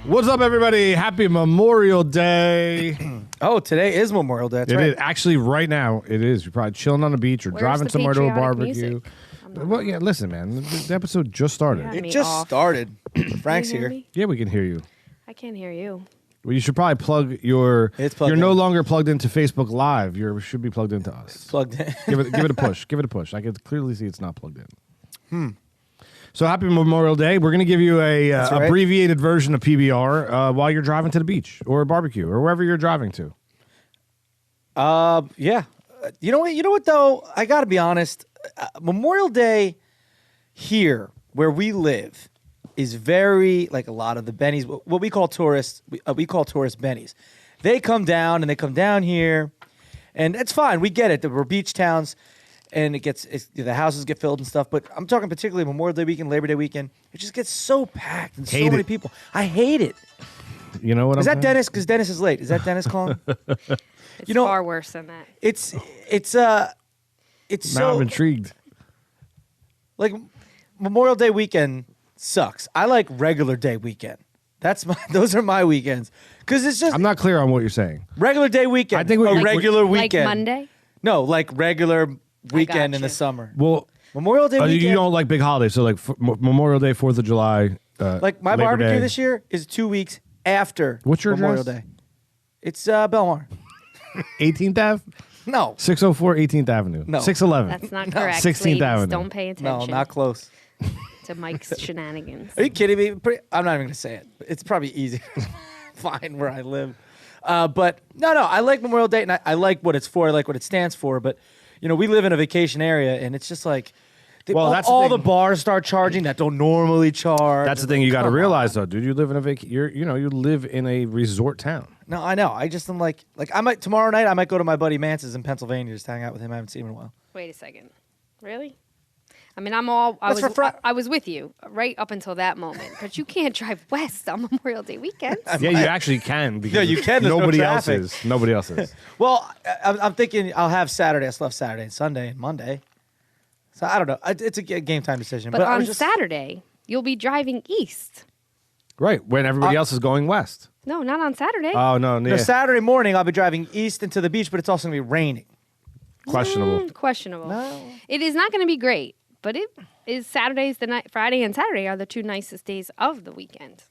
What's up, everybody? Happy Memorial Day. Oh, today is Memorial Day. That's It right. is. Actually, right now, it is. You're probably chilling on the beach or Where's driving the somewhere to a patriotic barbecue. music? Well, yeah, listen, man. The episode just started. Yeah. It Me just off. started. Frank's Can you hear here. me? Yeah, we can hear you. I can't hear you. Well, you should probably plug your. It's plugged You're no in. longer plugged into Facebook Live. You should be plugged into us. Plugged in. Give it a push. Give it a push. I can clearly see it's not plugged in. So happy Memorial Day. We're going to give you a right. abbreviated version of PBR while you're driving to the beach or a barbecue or wherever you're driving to. Yeah. You know what? You know what though? I got to be honest. Memorial Day here where we live is very like a lot of the bennies. What we call tourists. We call tourist bennies. They come down and they come down here, and it's fine. We get it. We're beach towns. And the houses get filled and stuff. But I'm talking particularly Memorial Day weekend, Labor Day weekend. It just gets so packed and so Hate many it. people. I hate it. You know what Is I'm that saying? Dennis? Because Dennis is late. Is that Dennis calling? It's You know- far worse than that. It's Now so I'm intrigued. like Memorial Day weekend sucks. I like regular day weekend. Those are my weekends. Because it's just I'm not clear on what you're saying. regular day weekend. I think what a you're- regular Like weekend. Monday? No, like regular weekend in the you. summer. Well, Memorial Day weekend. you don't like big holidays, so like Memorial Day, 4th of July. Like my Labor barbecue Day. this year is 2 weeks after What's your Memorial address? Day. It's Belmar. 18th Ave? No, 604 18th Avenue. No. 611. That's not correct. 16th ladies. Avenue. Don't pay no, attention not close. to Mike's shenanigans. Are you kidding me? I'm not even going to say it. It's probably easy to find where I live. But no, I like Memorial Day, and I like what it's for. I like what it stands for. But, you know, we live in a vacation area, and it's just like Well, that's the all thing. the bars start charging that don't normally charge. That's the thing you got to Come realize, though, dude. You live in you live in a resort town. No, I know. I just am like I might tomorrow night. I might go to my buddy Mance's in Pennsylvania just hang out with him. I haven't seen him in a while. Wait a second. Really? I mean, I That's for I was with you right up until that moment, but you can't drive west on Memorial Day weekend. Yeah, you actually can. Because Yeah, you can. There's no nobody else traffic. is. Nobody else is. Well, I'm thinking I'll have Saturday. I still have Saturday and Sunday and Monday. So I don't know. It's a game time decision. But I on was just, Saturday, you'll be driving east. Right, when everybody else is going west. No, not on Saturday. Oh, no. No, Yeah. Saturday morning I'll be driving east into the beach, but it's also gonna be raining. Questionable. Questionable. No. It is not going to be great, but it is Saturday's the night. Friday and Saturday are the two nicest days of the weekend.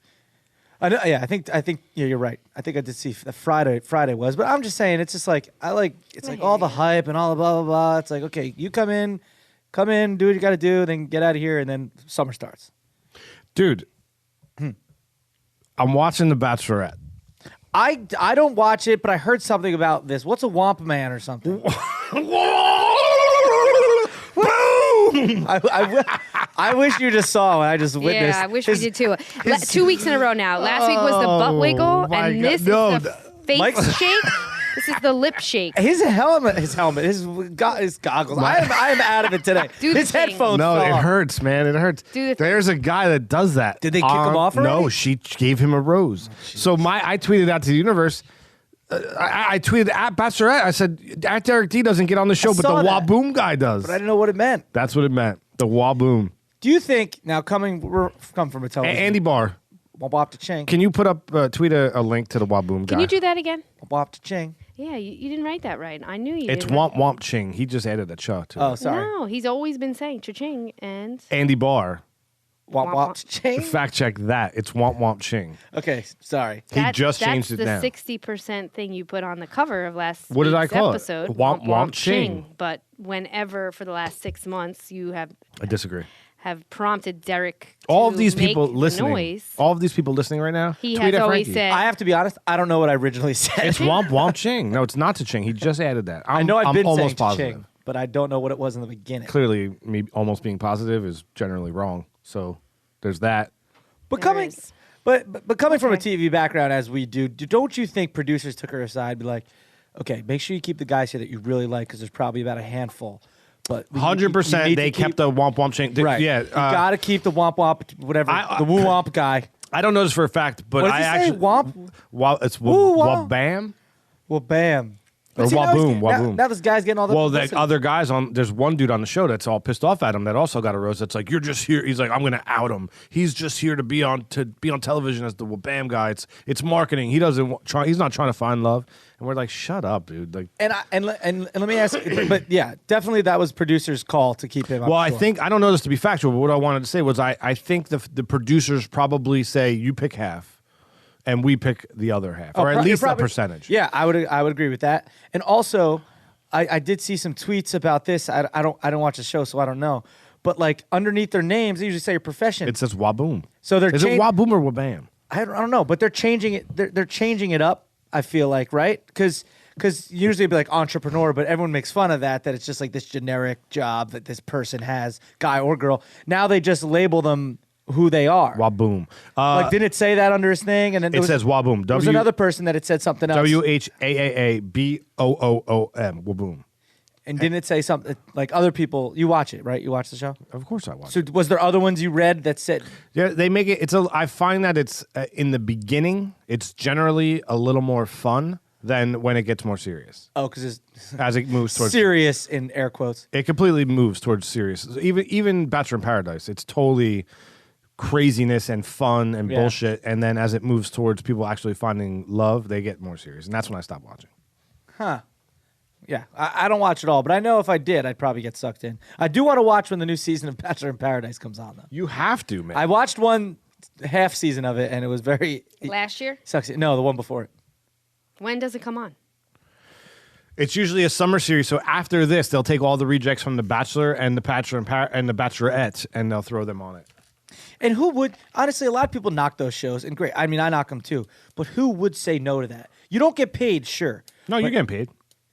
I know, yeah, I think yeah, you're right. I think I did see the Friday was, but I'm just saying it's just like it's I like hear all the you. hype and all the blah blah blah. It's like okay, you come in, do what you got to do, then get out of here, and then summer starts. Dude, I'm watching The Bachelorette. I don't watch it, but I heard something about this. What's a Womp Man or something? I wish you just saw it. I just witnessed. Yeah, I wish we did too. 2 weeks in a row now. Last week was the butt wiggle, my and God. this No, is the face Mike's- shake. This is the lip shake. His helmet, his goggles. I am out of it today. Do the His thing. headphones. No, fell it off. hurts, man. It hurts. Do the thing. There's a guy that does that. Did they kick him off already? No, she gave him a rose. So I tweeted out to the universe. I tweeted at Bachelorette. I said, at Derek D doesn't get on the show, but the saw Whaaa that. Boom guy does. But I didn't know what it meant. That's what it meant. The Whaaa Boom. Do you think now we're come from a television? Andy Barr, Wop to ching. can you put up tweet a link to the Whaaa Boom guy? Can you do that again? Wop to ching. Yeah, you didn't write that right. I knew you. It's didn't Womp write Womp Ching. He just added a cha to Oh, it. sorry. No, he's always been saying cha-ching and Andy Barr, Wop to ching. fact check that. It's Womp Womp Ching. Okay, sorry. He just changed it that's now. the 60% thing you put on the cover of last What did I week's call it? episode. Womp Womp Ching. But whenever for the last 6 months you have I disagree. prompted Derek All to of these make people the listening, noise, all of these people listening right now, he tweet has at always Frankie. said, I have to be honest. I don't know what I originally said. It's Womp Womp Ching. No, it's not to Ching. He just added that. I know I've I'm been saying almost positive. ching, but I don't know what it was in the beginning. Clearly, me almost being positive is generally wrong. So there's that. But There coming, is. but coming from a Okay. TV background as we do, don't you think producers took her aside, and be like, okay, make sure you keep the guys here that you really like because there's probably about a handful. But 100%. They kept the Womp Womp Ching. right. Yeah. you got to keep the womp womp, whatever the woo womp guy. I don't know this for a fact, but What does I he say? actually Womp. It's Woo womp. Bam. Well, bam. Or See, Whaaa now he's Boom, getting- Whaaa now- Boom. Now this guy's getting all the Well, the publicity. other guys there's one dude on the show that's all pissed off at him that also got a roast. That's like, you're just here. He's like, I'm gonna out him. He's just here to be on television as the Bam guy. It's marketing. He doesn't try. He's not trying to find love. And we're like, shut up, dude. Like, And let me ask, but yeah, definitely that was producer's call to keep him. well, I shore. think I don't know this to be factual, but what I wanted to say was I think the producers probably say you pick half, and we pick the other half, or at least a percentage. Yeah, I would agree with that. And also, I did see some tweets about this. I don't watch the show, so I don't know. But like underneath their names, they usually say your profession. It says Whaaa Boom. So they're is it Whaaa Boom or Whaaa Bam? I don't know, but they're changing it. They're changing it up. I feel like, right? Because usually it'd be like entrepreneur, but everyone makes fun of that it's just like this generic job that this person has, guy or girl. Now they just label them who they are. Whaaa Boom. Like, didn't it say that under his thing? And then It says Whaaa Boom. There was another person that it said something else. WHAAABOOOM. Whaaa Boom. And didn't it say something like other people? You watch it, right? You watch the show. Of course I watch. So was there other ones you read that said? Yeah, they make it. I find that it's in the beginning. It's generally a little more fun than when it gets more serious. Oh, because it's As it moves towards serious in air quotes. it completely moves towards serious. Even Bachelor in Paradise, it's totally craziness and fun and Yeah. bullshit. And then as it moves towards people actually finding love, they get more serious, and that's when I stop watching. Huh. Yeah, I don't watch it all, but I know if I did, I'd probably get sucked in. I do want to watch when the new season of Bachelor in Paradise comes on, though. You have to, man. I watched one half season of it, and it was very Last year? sucks. No, the one before it. When does it come on? It's usually a summer series, so after this, they'll take all the rejects from the Bachelor and the Bachelor and the Bachelorette, and they'll throw them on it. And who would, honestly, a lot of people knock those shows, and great. I mean, I knock them too, but who would say no to that? You don't get paid, sure. No, you're getting paid.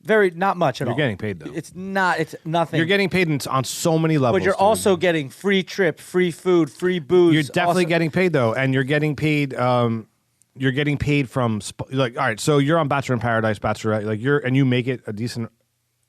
Not much at all. You're getting paid, though. It's nothing. You're getting paid on so many levels. But you're dude. also getting free trip, free food, free booze. You're definitely also- getting paid though, and you're getting paid. You're getting paid from like, all right. So you're on Bachelor in Paradise, Bachelorette, like and you make it a decent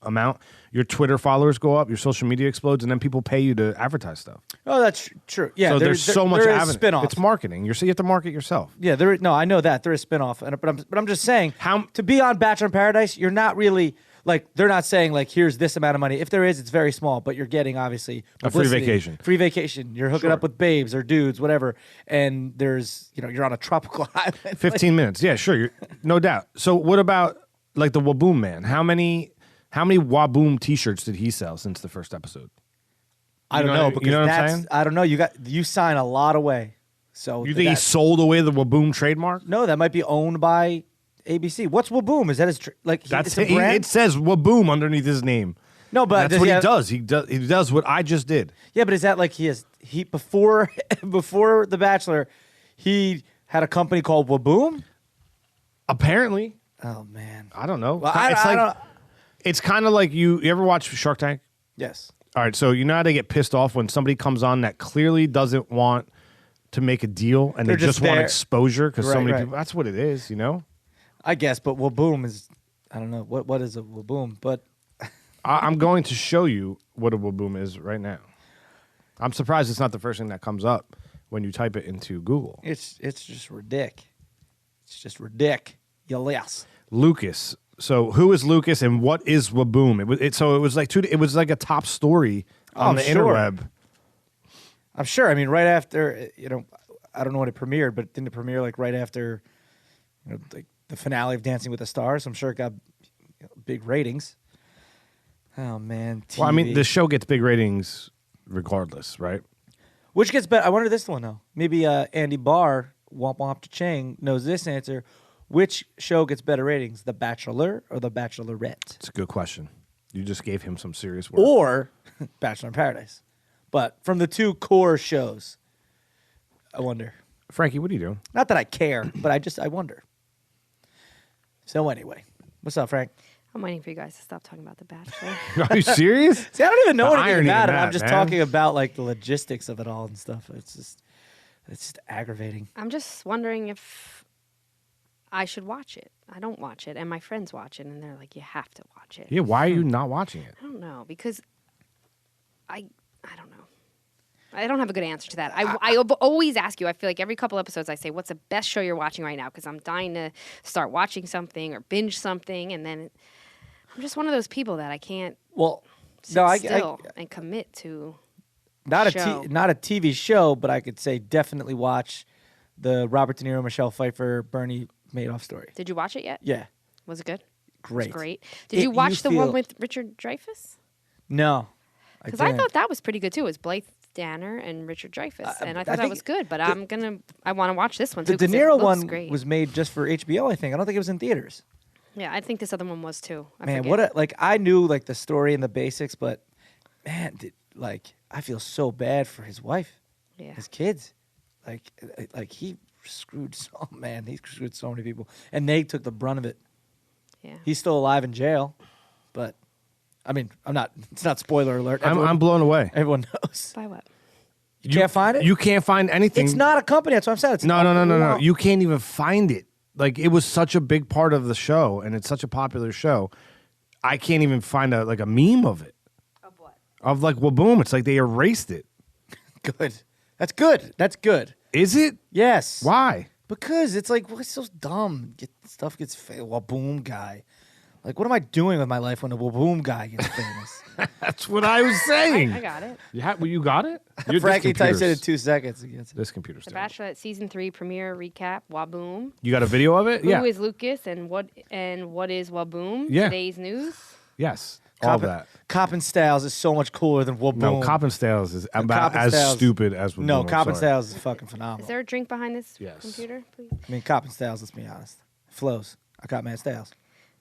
amount. Your Twitter followers go up, your social media explodes, and then people pay you to advertise stuff. Oh, that's true. Yeah, so there's so much there is spinoff. It's marketing. You have to market yourself. Yeah, no, I know that there is spinoff, but I'm just saying to be on Bachelor in Paradise, you're not really like they're not saying like here's this amount of money. If there is, it's very small, but you're getting obviously A free publicity. vacation. Free vacation. You're hooking Sure. up with babes or dudes, whatever, and there's you're on a tropical island. 15 minutes. Yeah, sure. No doubt. So what about like the Whaaa Boom man? How many Whaaa Boom t-shirts did he sell since the first episode? I don't know because you know what I'm that's saying? I don't know. You sign a lot away. So You think he sold away the Whaaa Boom trademark? No, that might be owned by ABC. What's Whaaa Boom? Is that his That's it's a brand? it says Whaaa Boom underneath his name. No, but That's what he does. He does what I just did. Yeah, but is that like he before before The Bachelor, he had a company called Whaaa Boom? Apparently, Oh man. I don't know. Well, It's kind of like you ever watch Shark Tank? Yes. All right, so you know how they get pissed off when somebody comes on that clearly doesn't want to make a deal and They're they just want there. exposure because so Right, many right. people. That's what it is, you know. I guess, but Whaaa Boom is I don't know what is a Whaaa Boom, but I'm going to show you what a Whaaa Boom is right now. I'm surprised it's not the first thing that comes up when you type it into Google. it's just ridic. It's just ridic. Yes. Lucas. So who is Lucas and what is Whaaa Boom? It was like a top story on the sure. interweb. I'm sure. I mean, right after I don't know when it premiered, but didn't it premiere like right after like the finale of Dancing with the Stars? I'm sure it got big ratings. Oh man, TV. Well, I mean, the show gets big ratings regardless, right? Which gets better? I wonder this one though. Maybe Andy Barr, Womp Womp Cha-Ching, knows this answer. Which show gets better ratings, The Bachelor or The Bachelorette? It's a good question. You just gave him some serious work. Or Bachelor in Paradise. But from the two core shows, I wonder. Frankie, what are you doing? Not that I care, but I wonder. So anyway, what's up, Frank? I'm waiting for you guys to stop talking about The Bachelor. Are you serious? See, I don't even know The anything irony about in it. I'm that, just man. talking about like the logistics of it all and stuff. It's just aggravating. I'm just wondering if I should watch it. I don't watch it, and my friends watch it, and they're like, "You have to watch it." Yeah, why are you not watching it? I don't know because I don't know. I don't have a good answer to that. I always ask you. I feel like every couple episodes I say, "What's the best show you're watching right now?" Because I'm dying to start watching something or binge something, and then I'm just one of those people that I can't Well, sit no, still and commit to. not show. not a TV show, but I could say definitely watch the Robert De Niro, Michelle Pfeiffer, Bernie Madoff story. Did you watch it yet? Yeah, Was it good? great. It was great. Did you watch the one with Richard Dreyfuss? No, Because I didn't. thought that was pretty good too. It was Blythe Danner and Richard Dreyfuss, and I I thought that think was good. But I want to watch this one the too. De 'cause it Niro looks one great. was made just for HBO. I think. I don't think it was in theaters. Yeah, I think this other one was too. I Man, forget. what a, like I knew like the story and the basics, but man, I feel so bad for his wife, Yeah. his kids, like he screwed he screwed so many people, and they took the brunt of it. Yeah. He's still alive in jail, but I mean, it's not spoiler alert. I'm blown away. Everyone knows. By what? You can't find it. You can't find anything. It's not a company. That's what I'm saying. It's No. You can't even find it. Like, it was such a big part of the show, and it's such a popular show. I can't even find a meme of it. Of what? Of like Whaaa Boom. It's like they erased it. Good. That's good. That's good. Is it? Yes. Why? Because it's like, what's so dumb? Stuff gets Whaaa Boom guy. Like, what am I doing with my life when a Whaaa Boom guy gets famous? That's what I was saying. I got it. You got it? Frankie types it in 2 seconds. He gets it. This computer's The terrible. Bachelor season 3 premiere recap. Whaaa Boom. You got a video of it? Who Yeah. is Lucas and what is Whaaa Boom? Yeah. Today's news. Yes. All that. Cop'in Stayles is so much cooler than Whaaa Boom. No, Cop'in Stayles is about Cop'in as Stayles- stupid as Whaaa No, Boom. Cop'in Sorry. Stayles is fucking phenomenal. Is there a drink behind this Yes. computer, please? I mean, Cop'in Stayles, let's be honest. Flows. I got Mad Stayles.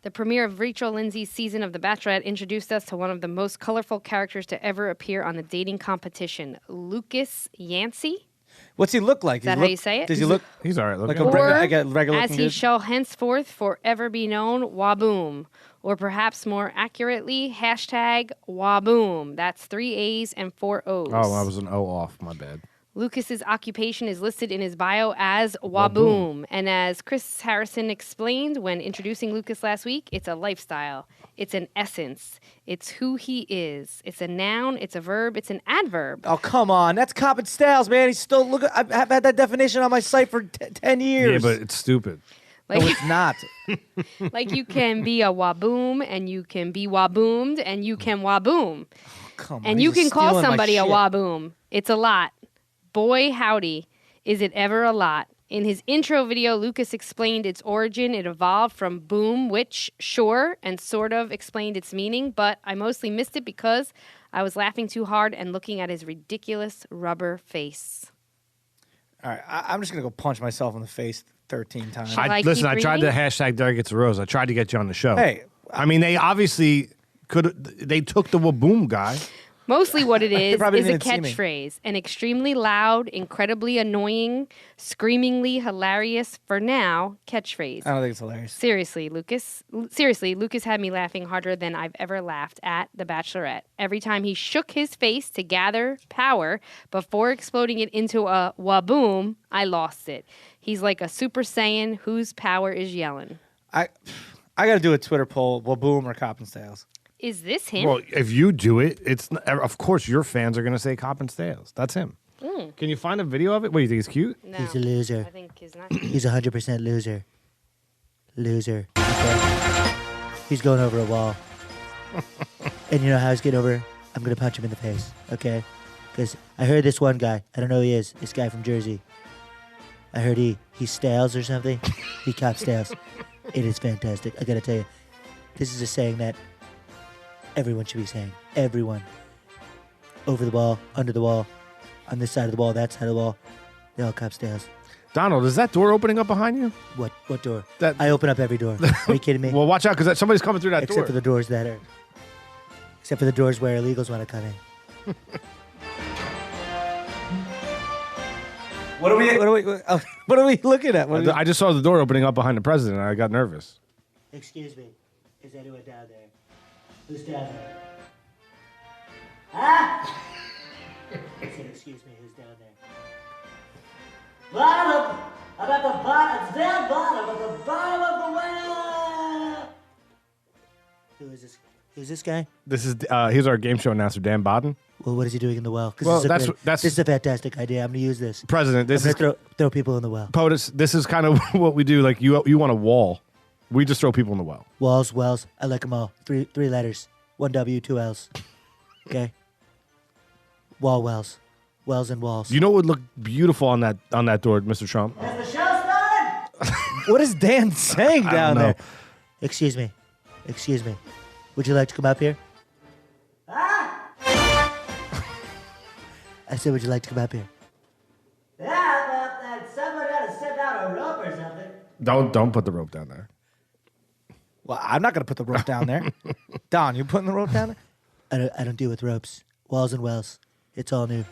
The premiere of Rachel Lindsay's season of The Bachelorette introduced us to one of the most colorful characters to ever appear on the dating competition, Lucas Yancey. What's he look like? Is that how you say it? Does he look He's all right like looking. a regular as looking he dude? shall henceforth forever be known, Whaaa Boom. Or perhaps more accurately, hashtag Whaaa Boom. That's 3 A's and 4 O's. Oh, I was an O off. My bad. Lucas's occupation is listed in his bio as Whaaa Whaaa Boom. Boom. And as Chris Harrison explained when introducing Lucas last week, it's a lifestyle. It's an essence. It's who he is. It's a noun. It's a verb. It's an adverb. Oh, come on. That's Cop'in Stayles, man. He's still look. I've had that definition on my site for 10 years. Yeah, but it's stupid. no, Like, it's not. like you can be a Whaaa Boom, and you can be Whaaa Boomed, and you can Whaaa Boom. Come on. And he's you can call stealing my somebody a shit. Whaaa Boom. It's a lot. Boy, howdy, is it ever a lot. In his intro video, Lucas explained its origin. It evolved from boom, which, sure, and sort of explained its meaning, but I mostly missed it because I was laughing too hard and looking at his ridiculous rubber face. All right, I'm just gonna go punch myself in the face 13 times. Should I Listen, keep I tried to reading? hashtag Derek Gets a Rose. I tried to get you on the show. Hey, I mean, they obviously they took the Whaaa Boom guy. Mostly what it is probably a didn't see me. catchphrase, an extremely loud, incredibly annoying, screamingly hilarious, for now, catchphrase. I don't think it's hilarious. Seriously, Lucas had me laughing harder than I've ever laughed at The Bachelorette. Every time he shook his face to gather power before exploding it into a Whaaa Boom, I lost it. He's like a Super Saiyan whose power is yelling. I got to do a Twitter poll: Whaaa Boom or Cop'in Stayles? Is this him? Well, if you do it, it's of course your fans are going to say Cop'in Stayles. That's him. Can you find a video of it? What, you think it's cute? No, He's a loser. I think he's not. He's 100% loser. Loser. Okay? He's going over a wall. And you know how he's getting over? I'm going to punch him in the face, okay? Because I heard this one guy, I don't know who he is, this guy from Jersey. I heard he's Stayles or something. He Cop Stayles. It is fantastic. I got to tell you, this is a saying that everyone should be saying. Everyone. Over the wall, under the wall, on this side of the wall, that side of the wall. They all Cop Stayles. Donald, is that door opening up behind you? What door? That- I open up every door. Are you kidding me? Well, watch out because somebody's coming through that Except door. for the doors that are. Except for the doors where illegals want to come in. What are we looking at? What are we- I just saw the door opening up behind the president, and I got nervous. Excuse me. Is anyone down there? Who's down there? Ah! I said, excuse me, who's down there? Bottom! I'm at the bottom. It's down bottom. At the bottom of the well. Who is this? Who's this guy? This is here's our game show announcer, Dan Bodden. Well, what is he doing in the well? 'Cause Well, this is a that's- great- that's- this is a fantastic idea. I'm gonna use this. President, I'm this gonna is throw people in the well. POTUS. This is kind of what we do. Like you want a wall. We just throw people in the well. Walls, wells. I like them all. Three letters. 1 W, 2 L's. Okay. Wall wells. Wells and walls. You know what would look beautiful on that door, Mr. Trump? What is Dan saying down know. there? Excuse me. Would you like to come up here? I said, would you like to come up here? Yeah, but someone had to send out a rope or something. Don't put the rope down there. Well, I'm not going to put the rope down there. Don, you putting the rope down there? I don't deal with ropes. Walls and wells. It's all new.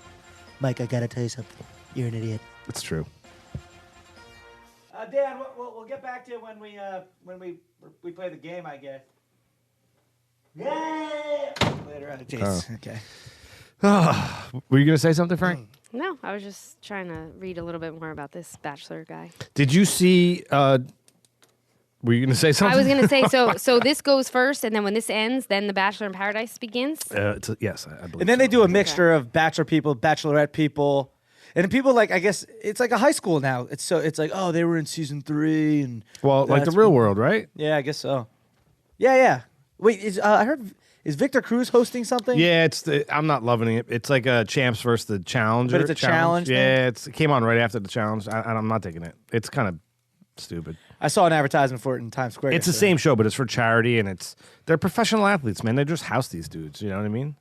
Mike, I gotta tell you something. You're an idiot. It's true. Dan, we'll get back to you when we play the game, I guess. Yeah. Later on. Jeez. Okay. Were you going to say something, Frank? No, I was just trying to read a little bit more about this Bachelor guy. Did you see... were you going to say something? I was going to say, so this goes first, and then when this ends, then the Bachelor in Paradise begins? Yes, I believe And then they so. do a mixture of bachelor people, bachelorette people, and people like, I guess it's like a high school now. It's like, oh, they were in season 3, and Well, like the that's real when- world, right? Yeah, I guess so. Yeah. Wait, I heard is Victor Cruz hosting something? Yeah, I'm not loving it. It's like a champs versus the challenger. But it's a challenge thing? Yeah, it came on right after the challenge. I'm not taking it. It's kind of stupid. I saw an advertisement for it in Times Square. It's the yesterday. same show, but it's for charity, and they're professional athletes, man. They just house these dudes. You know what I mean?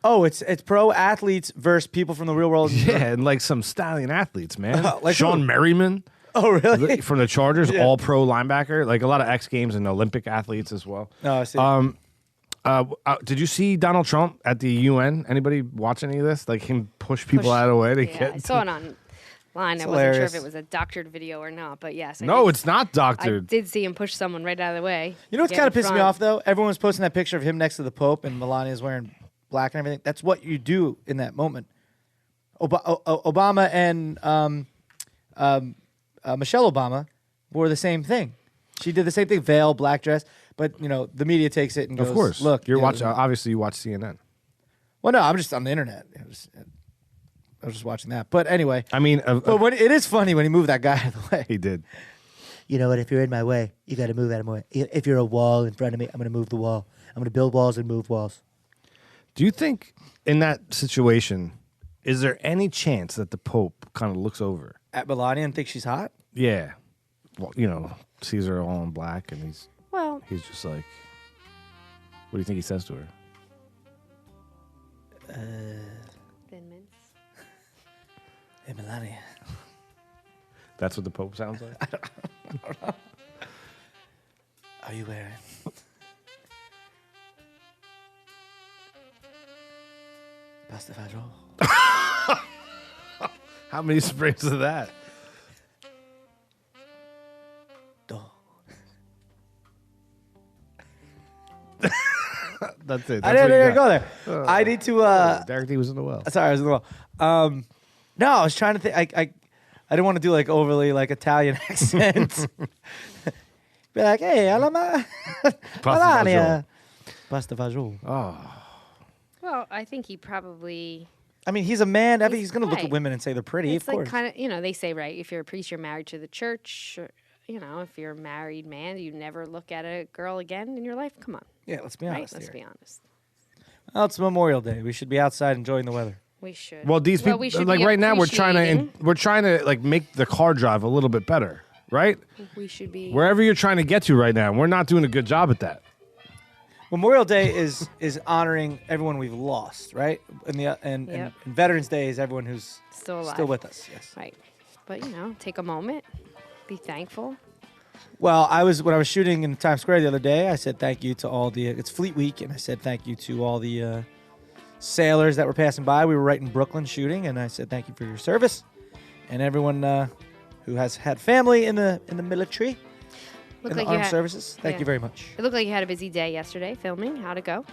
Oh, it's pro athletes versus people from the real world. Yeah, and like some stallion athletes, man. Like Sean who? Merriman. Oh, really? From the Chargers, Yeah. all pro linebacker. Like a lot of X Games and Olympic athletes as well. No, I see. Did you see Donald Trump at the UN? Anybody watch any of this? Like him push people out of the way to Yeah, get. I saw it online. I wasn't sure hilarious. if it was a doctored video or not, but yes. I No, did- it's not I doctored. did see him push someone right out of the way. You know what's Get kind of in pissing me front. off though? Everyone was posting that picture of him next to the Pope, and Melania's wearing black and everything. That's what you do in that moment. Obama and Michelle Obama wore the same thing. She did the same thing, veil, black dress. But the media takes it and goes, Of course. look, You're watching. Obviously, you watch CNN. Well, no, I'm just on the internet. I was just watching that. But anyway, I mean, but it is funny when he moved that guy out of the way. he did. You know what? If you're in my way, you got to move out of my way. If you're a wall in front of me, I'm going to move the wall. I'm going to build walls and move walls. Do you think in that situation, is there any chance that the Pope kind of looks over? At Melania and thinks she's hot? Yeah. Well, sees her all in black, and Well, he's just like, what do you think he says to her? Thin Mints. Hey, Melania. That's what the Pope sounds like? Are you wearing? Pasta fagioli. How many sprays of that? Do. That's it. I That's what you didn't got. go there. I need to. Derek D was in the well. Sorry, I was in the wrong. No, I was trying to think. I didn't want to do like overly like Italian accents. Be like, hey, alama, Melania, pasta fagioli. Well, I think he probably. I mean, he's a man. I mean, he's gonna look right. at women and say they're pretty. It's of like course. kind of, they say, right, if you're a priest, you're married to the church. Or, if you're a married man, you never look at a girl again in your life. Come on, Yeah, let's be right? honest. Let's here. be honest. Well, it's Memorial Day. We should be outside enjoying the weather. We should. Well, these people, we should like be right now, we're trying appreciating. to like make the car drive a little bit better, right? We should be. Wherever you're trying to get to right now, we're not doing a good job at that. Memorial Day is honoring everyone we've lost, right? And Veterans Day is everyone who's Still alive. still with us. Yes. Right. But, take a moment. Be thankful. Well, when I was shooting in Times Square the other day, I said thank you to all it's Fleet Week, and I said thank you to all the sailors that were passing by. We were right in Brooklyn shooting, and I said thank you for your service, and everyone who has had family in the military, in the armed services. Thank you very much. It looked like you had a busy day yesterday filming. How'd it go?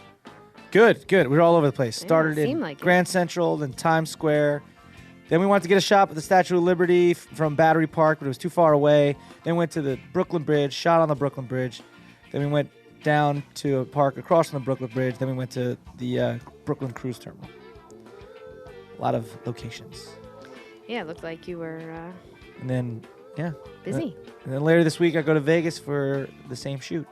Good. We were all over the place. Yeah, Started it in seemed like it. Grand Central, then Times Square. Then we wanted to get a shot at the Statue of Liberty from Battery Park, but it was too far away. Then went to the Brooklyn Bridge, shot on the Brooklyn Bridge. Then we went down to a park across from the Brooklyn Bridge. Then we went to the Brooklyn Cruise Terminal. A lot of locations. Yeah, it looked like you were. And then Yeah. Busy. And then later this week, I go to Vegas for the same shoot.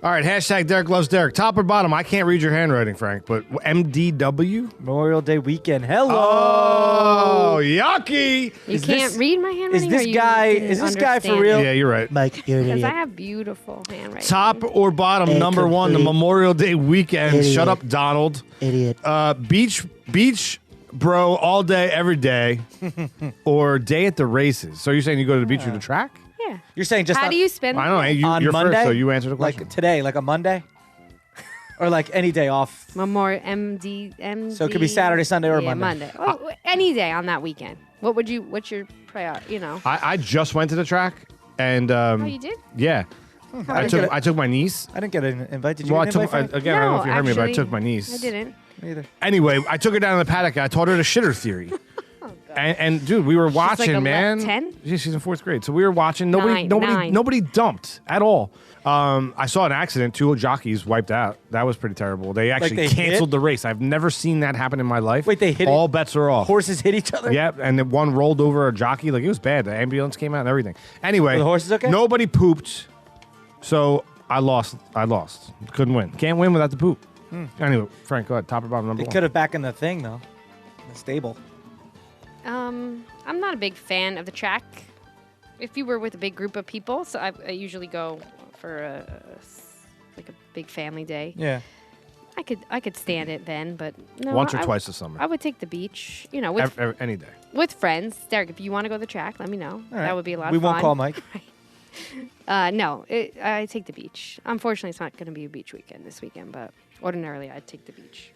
All right, hashtag Derek loves Derek. Top or bottom? I can't read your handwriting, Frank, but MDW? Memorial Day weekend. Hello. Oh, yucky. You Is can't this- read my handwriting. this guy for real? Yeah, you're right. Mike, you're an Because I idiot. have beautiful handwriting. Top or bottom? A Number one, the complete Memorial Day weekend. idiot. Shut up, Donald. Idiot. Beach, bro, all day, every day, or day at the races. So you're saying you go to the beach or the track? Yeah. You're saying just How on, I do you spend? don't know. on You're Monday? first, so you answer the question. Like today, like a Monday? Or like any day off? Memorial MD. So it could be Saturday, Sunday, or yeah, Monday. Oh, any day on that weekend. What's your priority? I just went to the track, and Oh, you did? yeah, I took my niece. I didn't get an invite. Did you Well, I get an took invite? again. I don't know if you heard me, but I actually, took my niece. I didn't. Me either. Anyway, I took her down in the paddock. And I taught her the shitter theory. And dude, we were watching, like man. 10? Yeah, she's in 4th grade. So we were watching. Nine. Nobody dumped at all. I saw an accident. 2 jockeys wiped out. That was pretty terrible. They actually they canceled hit? the race. I've never seen that happen in my life. Wait, they hit all it? bets are off. Horses hit each other? Yep, and then one rolled over a jockey. Like, it was bad. The ambulance came out and everything. Anyway, Were the horses okay? Nobody pooped, so I lost. Couldn't win. Can't win without the poop. Anyway, Frank, go ahead. Top or bottom, number They one. could have back in the thing, though. The stable. I'm not a big fan of the track. If you were with a big group of people, so I usually go for like a big family day. Yeah. I could stand it then, but no. Once or I- twice this summer. I would take the beach. With Any day. with friends. Derek, if you want to go to the track, let me know. All right. That would be a lot We of fun. won't call Mike. No, I take the beach. Unfortunately, it's not going to be a beach weekend this weekend, but ordinarily I'd take the beach.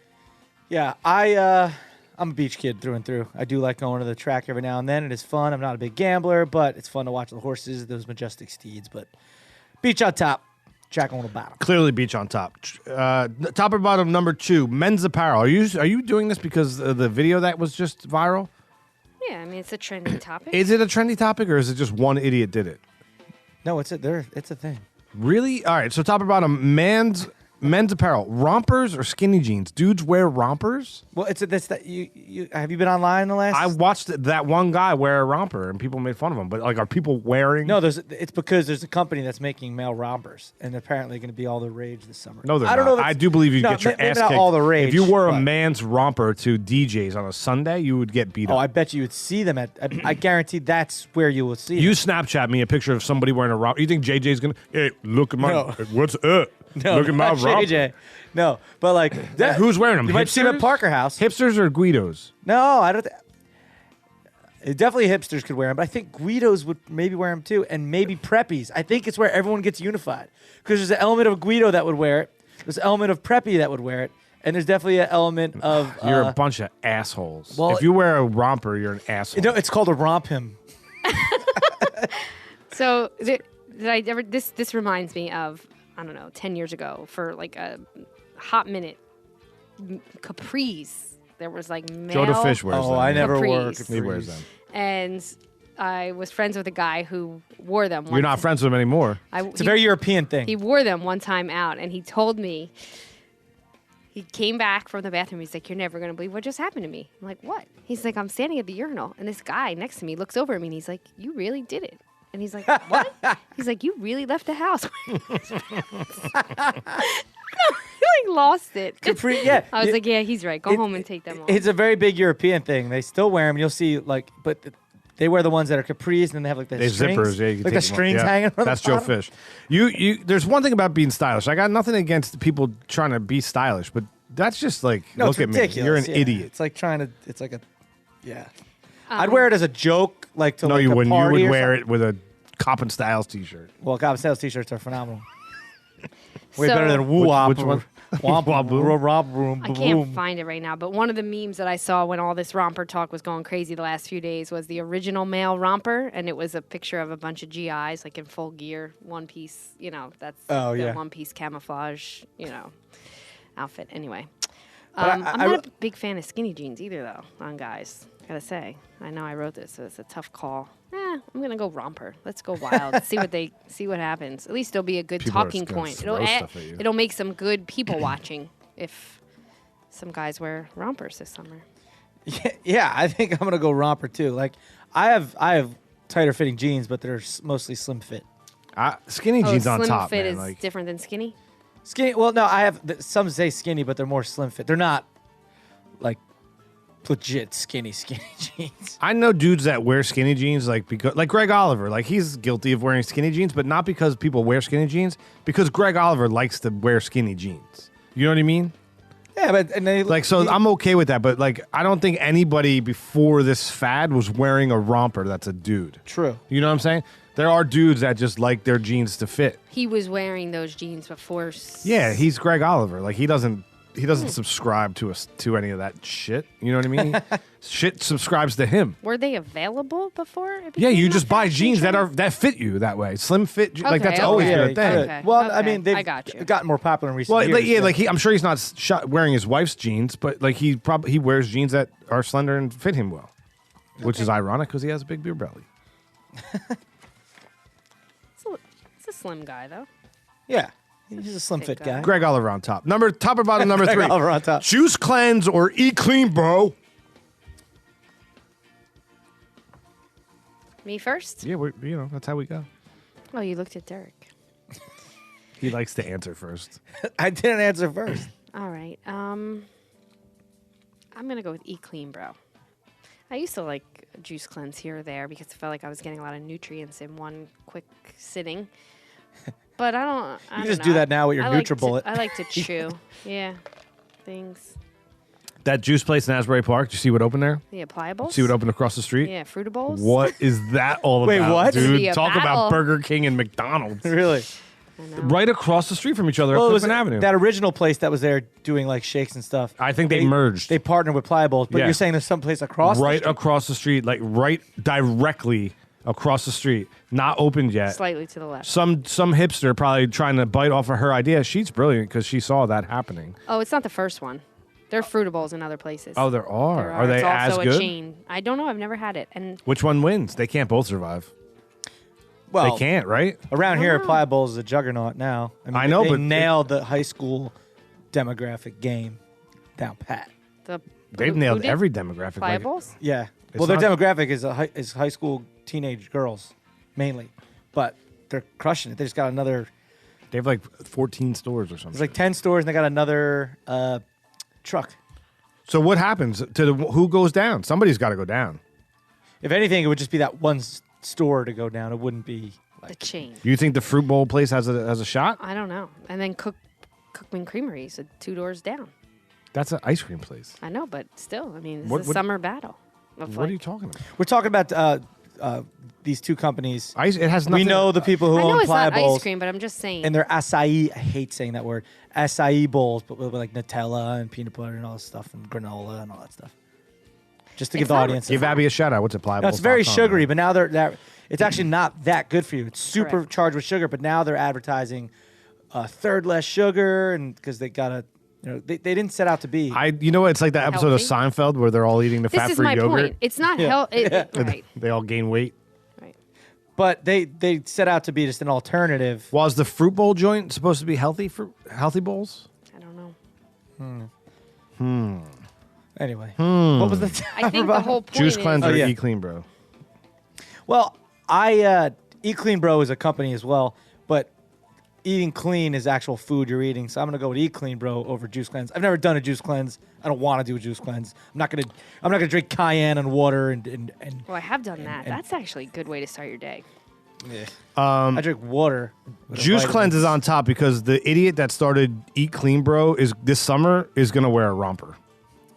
Yeah, I'm a beach kid through and through. I do like going to the track every now and then. It is fun. I'm not a big gambler, but it's fun to watch the horses, those majestic steeds. But beach on top, track on the bottom. Clearly, beach on top. Top or bottom, number 2, men's apparel. Are you doing this because of the video that was just viral? Yeah, I mean it's a trendy topic. Is it a trendy topic, or is it just one idiot did it? No, it's a thing. Really? All right. So top or bottom, men's apparel, rompers or skinny jeans? Dudes wear rompers. Well, you have you been online in the last? I watched that one guy wear a romper, and people made fun of him. But like, are people wearing? No, it's because there's a company that's making male rompers, and apparently going to be all the rage this summer. No, they're I don't not. know. If I it's- do believe you no, get your maybe ass not kicked. all the rage. If you wore a but- man's romper to DJs on a Sunday, you would get beat Oh, up. I bet you would see them at. I guarantee that's where you will see. You them. Snapchat me a picture of somebody wearing a romper. You think JJ's gonna? Hey, look at my. No. What's up? No, look at my not romper. JJ. No, but like that, Who's wearing them? You might see them at Hipsters? Parker House. Hipsters or Guidos? No, I don't. Definitely hipsters could wear them, but I think Guidos would maybe wear them too, and maybe preppies. I think it's where everyone gets unified because there's an element of Guido that would wear it, there's an element of preppy that would wear it, and there's definitely an element of. You're a bunch of assholes. well, if you wear a romper, you're an asshole. No, it's called a romp him. So did I ever? This reminds me of, I don't know, 10 years ago for like a hot minute. Capris. There was like male. Joe the Fish wears them. Oh, I never wore Capris. He wears them. And I was friends with a guy who wore them. You're not friends with him anymore. It's a very European thing. He wore them one time out, and he told me. He came back from the bathroom. He's like, "You're never gonna believe what just happened to me." I'm like, "What?" He's like, "I'm standing at the urinal, and this guy next to me looks over at me, and he's like, "You really did it." And he's like, "What?" He's like, "You really left the house." He like lost it. Capri, yeah. I was like, "Yeah, he's right. Go home and take them off." It's a very big European thing. They still wear them. You'll see, like, but they wear the ones that are capris, and then they have like the They strings, zippers, yeah. You can like take the them off. strings Yeah, hanging. On That's the Joe bottom. Fish. You. There's one thing about being stylish. I got nothing against people trying to be stylish, but that's just like, No, look it's at ridiculous. me. You're an yeah. idiot. It's like trying to. It's like a. Yeah. I'd wear it as a joke, like to No, like you a wouldn't. You party would or wear something. it with a Cop'in Stayles t-shirt. Well, Cop'in Stayles t-shirts are phenomenal. Way So- better than Whaaa Which Boooom. one? Whaaa Whaaa Boom? Boom. I can't find it right now, but one of the memes that I saw when all this romper talk was going crazy the last few days was the original male romper, and it was a picture of a bunch of GIs like in full gear, one piece. That's Oh, the yeah. one piece camouflage, outfit. Anyway, But I'm I not a big fan of skinny jeans either, though. On guys, gotta say, I know I wrote this, so it's a tough call. I'm gonna go romper. Let's go wild. see what happens. At least it'll be a good People are talking gonna point. throw stuff at you. It'll make some good people watching if some guys wear rompers this summer. Yeah, I think I'm gonna go romper too. Like I have tighter fitting jeans, but they're mostly slim fit. Skinny jeans on slim top, fit man. is Like, different than skinny. Skinny. Well, no, I have some say skinny, but they're more slim fit. They're not like legit skinny jeans. I know dudes that wear skinny jeans like Greg Oliver, like he's guilty of wearing skinny jeans, but not because people wear skinny jeans, because Greg Oliver likes to wear skinny jeans. You know what I mean? Yeah, but I'm okay with that, but like I don't think anybody before this fad was wearing a romper that's a dude. True. You know what I'm saying? There are dudes that just like their jeans to fit. He was wearing those jeans before. Yeah, he's Greg Oliver. Like he doesn't subscribe to any of that shit. You know what I mean? Shit subscribes to him. Were they available before? Yeah, you became a just buy fashion jeans trend? that fit you that way. Slim fit, like that's Okay, always okay. been a thing. Okay. Well, I Okay. mean, they've I got you. gotten more popular in recent Well, years. like, yeah, but- like I'm sure he's not wearing his wife's jeans, but like he wears jeans that are slender and fit him well, which is ironic because he has a big beer belly. It's a slim guy though. yeah, he's a slim fit Thick guy. guy. Greg Oliver on top. Top or bottom number Greg 3. Oliver on top. Juice cleanse or eat clean, bro. Me first? Yeah, that's how we go. Oh, you looked at Derek. He likes to answer first. I didn't answer first. All right. I'm gonna go with Eat Clean, bro. I used to like a juice cleanse here or there because I felt like I was getting a lot of nutrients in one quick sitting. But I don't. You just do that now with your NutriBullet. I like to chew. Yeah, things. That juice place in Asbury Park. Did you see what opened there? The appliables. See what opened across the street? Yeah, Fruitables. What is that all Wait, about, what? It's gonna be dude? a Talk battle. about Burger King and McDonald's. Really? I know. Right across the street from each other Well, at it was Clifton Avenue. that original place that was there doing like shakes and stuff. I think they merged. They partnered with Pliables, but Yeah. you're saying there's some place across right the street? across the street, like right directly across the street. Not opened yet. Slightly to the left. Some hipster probably trying to bite off of her idea. She's brilliant because she saw that happening. Oh, it's not the first one. There are Fruitables in other places. Oh, there are. There Are they it's as also good? a chain. I don't know. I've never had it. And Which one wins? They can't both survive. Well, They can't, right? around here, Wow. Pliables is a juggernaut now. I know, they but nailed the high school demographic game down pat. the They've who nailed did? every demographic. Like, Pliables? Yeah. It's Well, their not- demographic is high school teenage girls mainly, but they're crushing it. They just got another. they have like 14 stores or something. There's like 10 stores, and they got another truck. So what happens to who goes down? Somebody's got to go down. If anything, it would just be that one store to go down. It wouldn't be The like. chain. You think the fruit bowl place has a shot? I don't know. And then Cookman Creamery is 2 doors down. That's an ice cream place. I know, but still, I mean, this What- is a what- summer battle. Of What are like- you talking about? We're talking about these two companies. Ice. It has We nothing. know the people who I know own it's not ice Pliables cream, but I'm just saying. and their acai. I hate saying that word. Acai bowls, but with like Nutella and peanut butter and all this stuff and granola and all that stuff. Just to give It's the not- audience. Give Abby a shout out. What's it? Pliable. No, it's very sugary, but now it's actually not that good for you. It's super Correct. charged with sugar, but now they're advertising a third less sugar, and because they got they didn't set out to be. You know what? It's like that episode of Healthy? Seinfeld where they're all eating the this is fat-free my yogurt. point. It's not Yeah. healthy. Right. They all gain weight. Right. But they set out to be just an alternative. Was the fruit bowl joint supposed to be healthy bowls? I don't know. Anyway, what was the I think the whole point Juice is cleanse or yeah. eat clean, bro? Well, Eat Clean Bro is a company as well, but eating clean is actual food you're eating. So I'm gonna go with Eat Clean Bro over Juice Cleanse. I've never done a juice cleanse. I don't want to do a juice cleanse. I'm not gonna drink cayenne and water and Well, I have done that. and- That's actually a good way to start your day. I drink water. with a Juice vitamin. cleanse is on top because the idiot that started Eat Clean Bro is this summer is gonna wear a romper.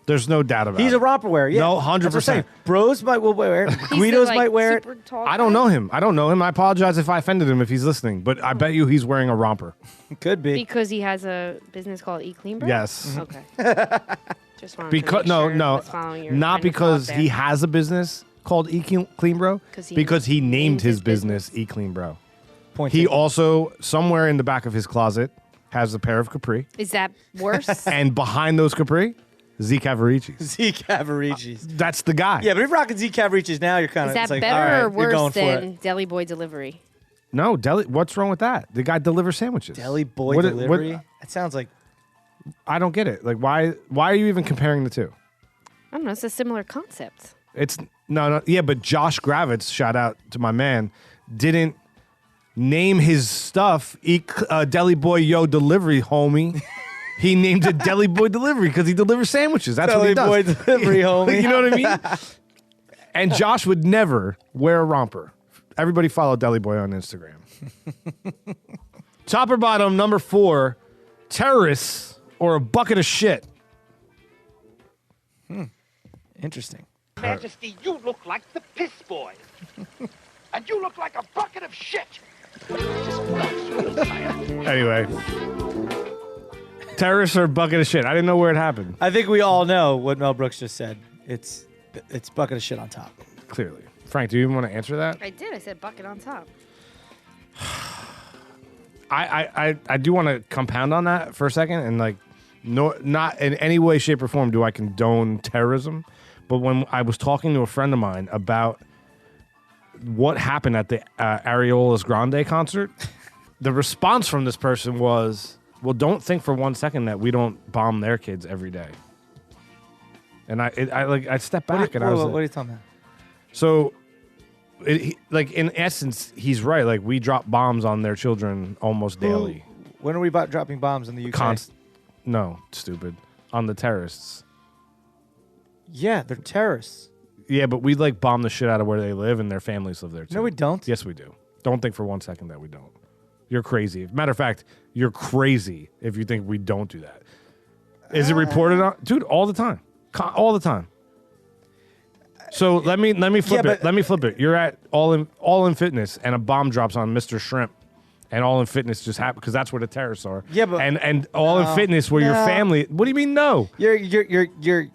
There's no doubt about He's it. a romper wearer. Yeah, No, That's what I'm 100%. saying. Bros will wear it. He's the, Guidos like, might wear it. super tall I don't guy. know him. I apologize if I offended him if he's listening, but I bet you he's wearing a romper. Could be. Because he has a business called Eat Clean Bro? Yes. Okay. Just wanted Because to make sure I no, was following your not line of because thought he there. has a business called Eat Clean Bro. Because he named his business Eat Clean Bro. Point He taken. also somewhere in the back of his closet has a pair of Capri, Is that worse? and behind those Capri, Z Cavariccis. Z Cavariccis. That's the guy. Yeah, but if you're rocking Z Cavariccis now, you're kind Is of that it's like, better all right, or you're worse going for than it. Deli Boy Delivery? No, what's wrong with that? The guy delivers sandwiches. Deli Boy What- Delivery. what- That sounds like I don't get it. Like, why are you even comparing the two? I don't know. It's a similar concept. It's No, yeah, but Josh Gravitz, shout out to my man, didn't name his stuff Deli Boy Yo Delivery, homie. He named it Deli Boy Delivery because he delivers sandwiches. That's what he does. Deli Boy Delivery, homie. You know what I mean? And Josh would never wear a romper. Everybody follow Deli Boy on Instagram. Top or bottom, number 4, terrorists or a bucket of shit. Interesting. Majesty, you look like the piss boy. And you look like a bucket of shit. Anyway. Terrorists or a bucket of shit. I didn't know where it happened. I think we all know what Mel Brooks just said. It's bucket of shit on top. Clearly. Frank, do you even want to answer that? I did. I said bucket on top. I do want to compound on that for a second and like no, not in any way, shape, or form do I condone terrorism. But when I was talking to a friend of mine about what happened at the Ariola's Grande concert, the response from this person was, well, don't think for one second that we don't bomb their kids every day. And I stepped back and I was like, what are you talking about? So, like in essence, he's right. Like we drop bombs on their children almost daily. When are we about dropping bombs in the UK? No, stupid. On the terrorists. Yeah, they're terrorists. Yeah, but we like bomb the shit out of where they live and their families live there too. No, we don't. Yes, we do. Don't think for one second that we don't. You're crazy. Matter of fact, you're crazy if you think we don't do that. Is it reported on? Dude, all the time. All the time. So let me flip it. Let me flip it. You're at All in Fitness and a bomb drops on Mr. Shrimp. And All in Fitness just happened because that's where the terrorists are. Yeah, but and All in Fitness where your family. What do you mean no? You're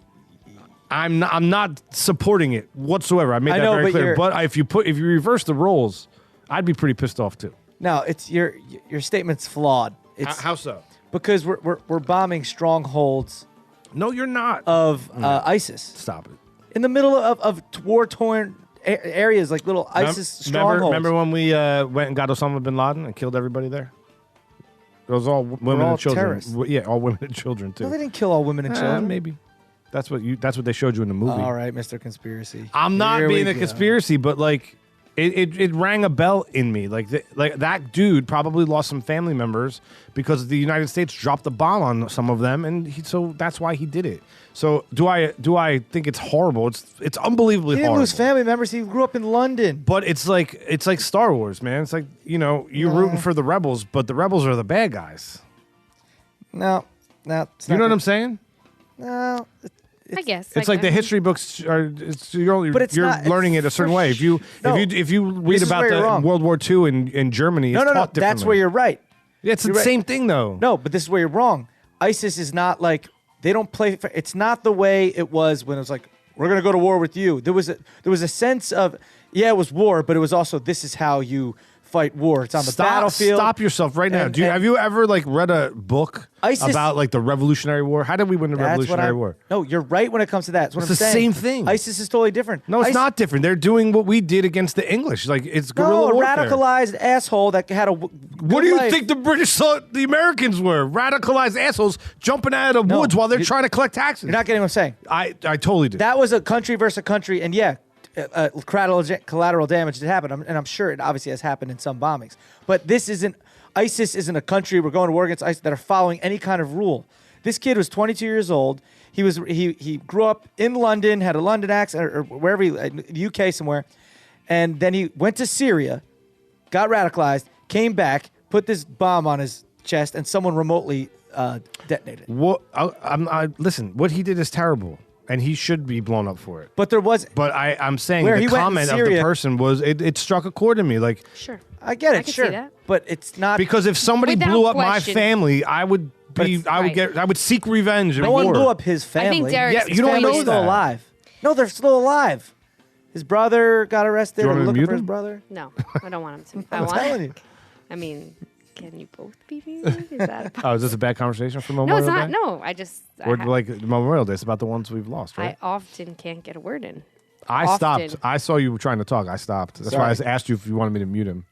I'm not supporting it whatsoever. I made that very clear. But if you reverse the roles, I'd be pretty pissed off too. No, it's your statement's flawed. It's How so? because we're bombing strongholds. No, you're not. Of ISIS. Stop it. In the middle of war-torn areas, like little ISIS strongholds. Remember when we went and got Osama bin Laden and killed everybody there? It was all women and children. Terrorists. Yeah, all women and children too. No, they didn't kill all women and children. Maybe. That's what they showed you in the movie. All right, Mr. Conspiracy. I'm not Here being we a go. conspiracy, but like it rang a bell in me. Like that dude probably lost some family members because the United States dropped the bomb on some of them, and so that's why he did it. So do I think it's horrible? It's unbelievably He didn't horrible. lose family members. He grew up in London. But it's like Star Wars, man. It's like, you're rooting for the rebels, but the rebels are the bad guys. No. It's You know not what good. I'm saying? No. I guess. It's like the history books are. You're not- learning it a certain way. If you read is about where you're the wrong. World War II in Germany, No, it's taught differently. That's where you're right. Yeah, it's the you're right. same thing though. No, but this is where you're wrong. ISIS is not like they don't play. It's not the way it was when it was like we're gonna go to war with you. There was a sense of it was war, but it was also this is how you fight war. It's on the battlefield. Stop yourself right now. Have you ever read a book ISIS about the Revolutionary War? How did we win the Revolutionary War? No, you're right when it comes to that. That's what It's I'm the saying. same thing. ISIS is totally different. No, it's not different. They're doing what we did against the English. Like it's guerrilla a warfare. radicalized asshole that had a. What do you think the British thought the Americans were? Radicalized assholes jumping out of the woods while they're trying to collect taxes. You're not getting what I'm saying. I totally did. That was a country versus a country, and collateral damage did happen, and I'm sure it obviously has happened in some bombings. But ISIS isn't a country we're going to war against ISIS that are following any kind of rule. This kid was 22 years old. He grew up in London, had a London accent, or wherever the UK somewhere, and then he went to Syria, got radicalized, came back, put this bomb on his chest, and someone remotely detonated. Listen, what he did is terrible. And he should be blown up for it. But there was. But I'm saying Where the he went in comment of the Syria- person was it struck a chord in me. Like Sure. I get it, I can see sure, that. but it's not because if somebody Without blew up question. my family, I would seek revenge. No one blew up his family. I think Derek's you don't point know is- Still that. alive. No, they're still alive. His brother got arrested. Do you want They're me to looking mute for his him? brother. No, I don't want him to. I'm telling you. I mean, can you both be muted? Is that a Oh, is this a bad conversation for No, Memorial it's not. Day? No, I just. Or like Memorial Day, it's about the ones we've lost, I right? often can't get a word in. I often. stopped. I saw you were trying to talk. I stopped. That's why I asked you if you wanted me to mute him.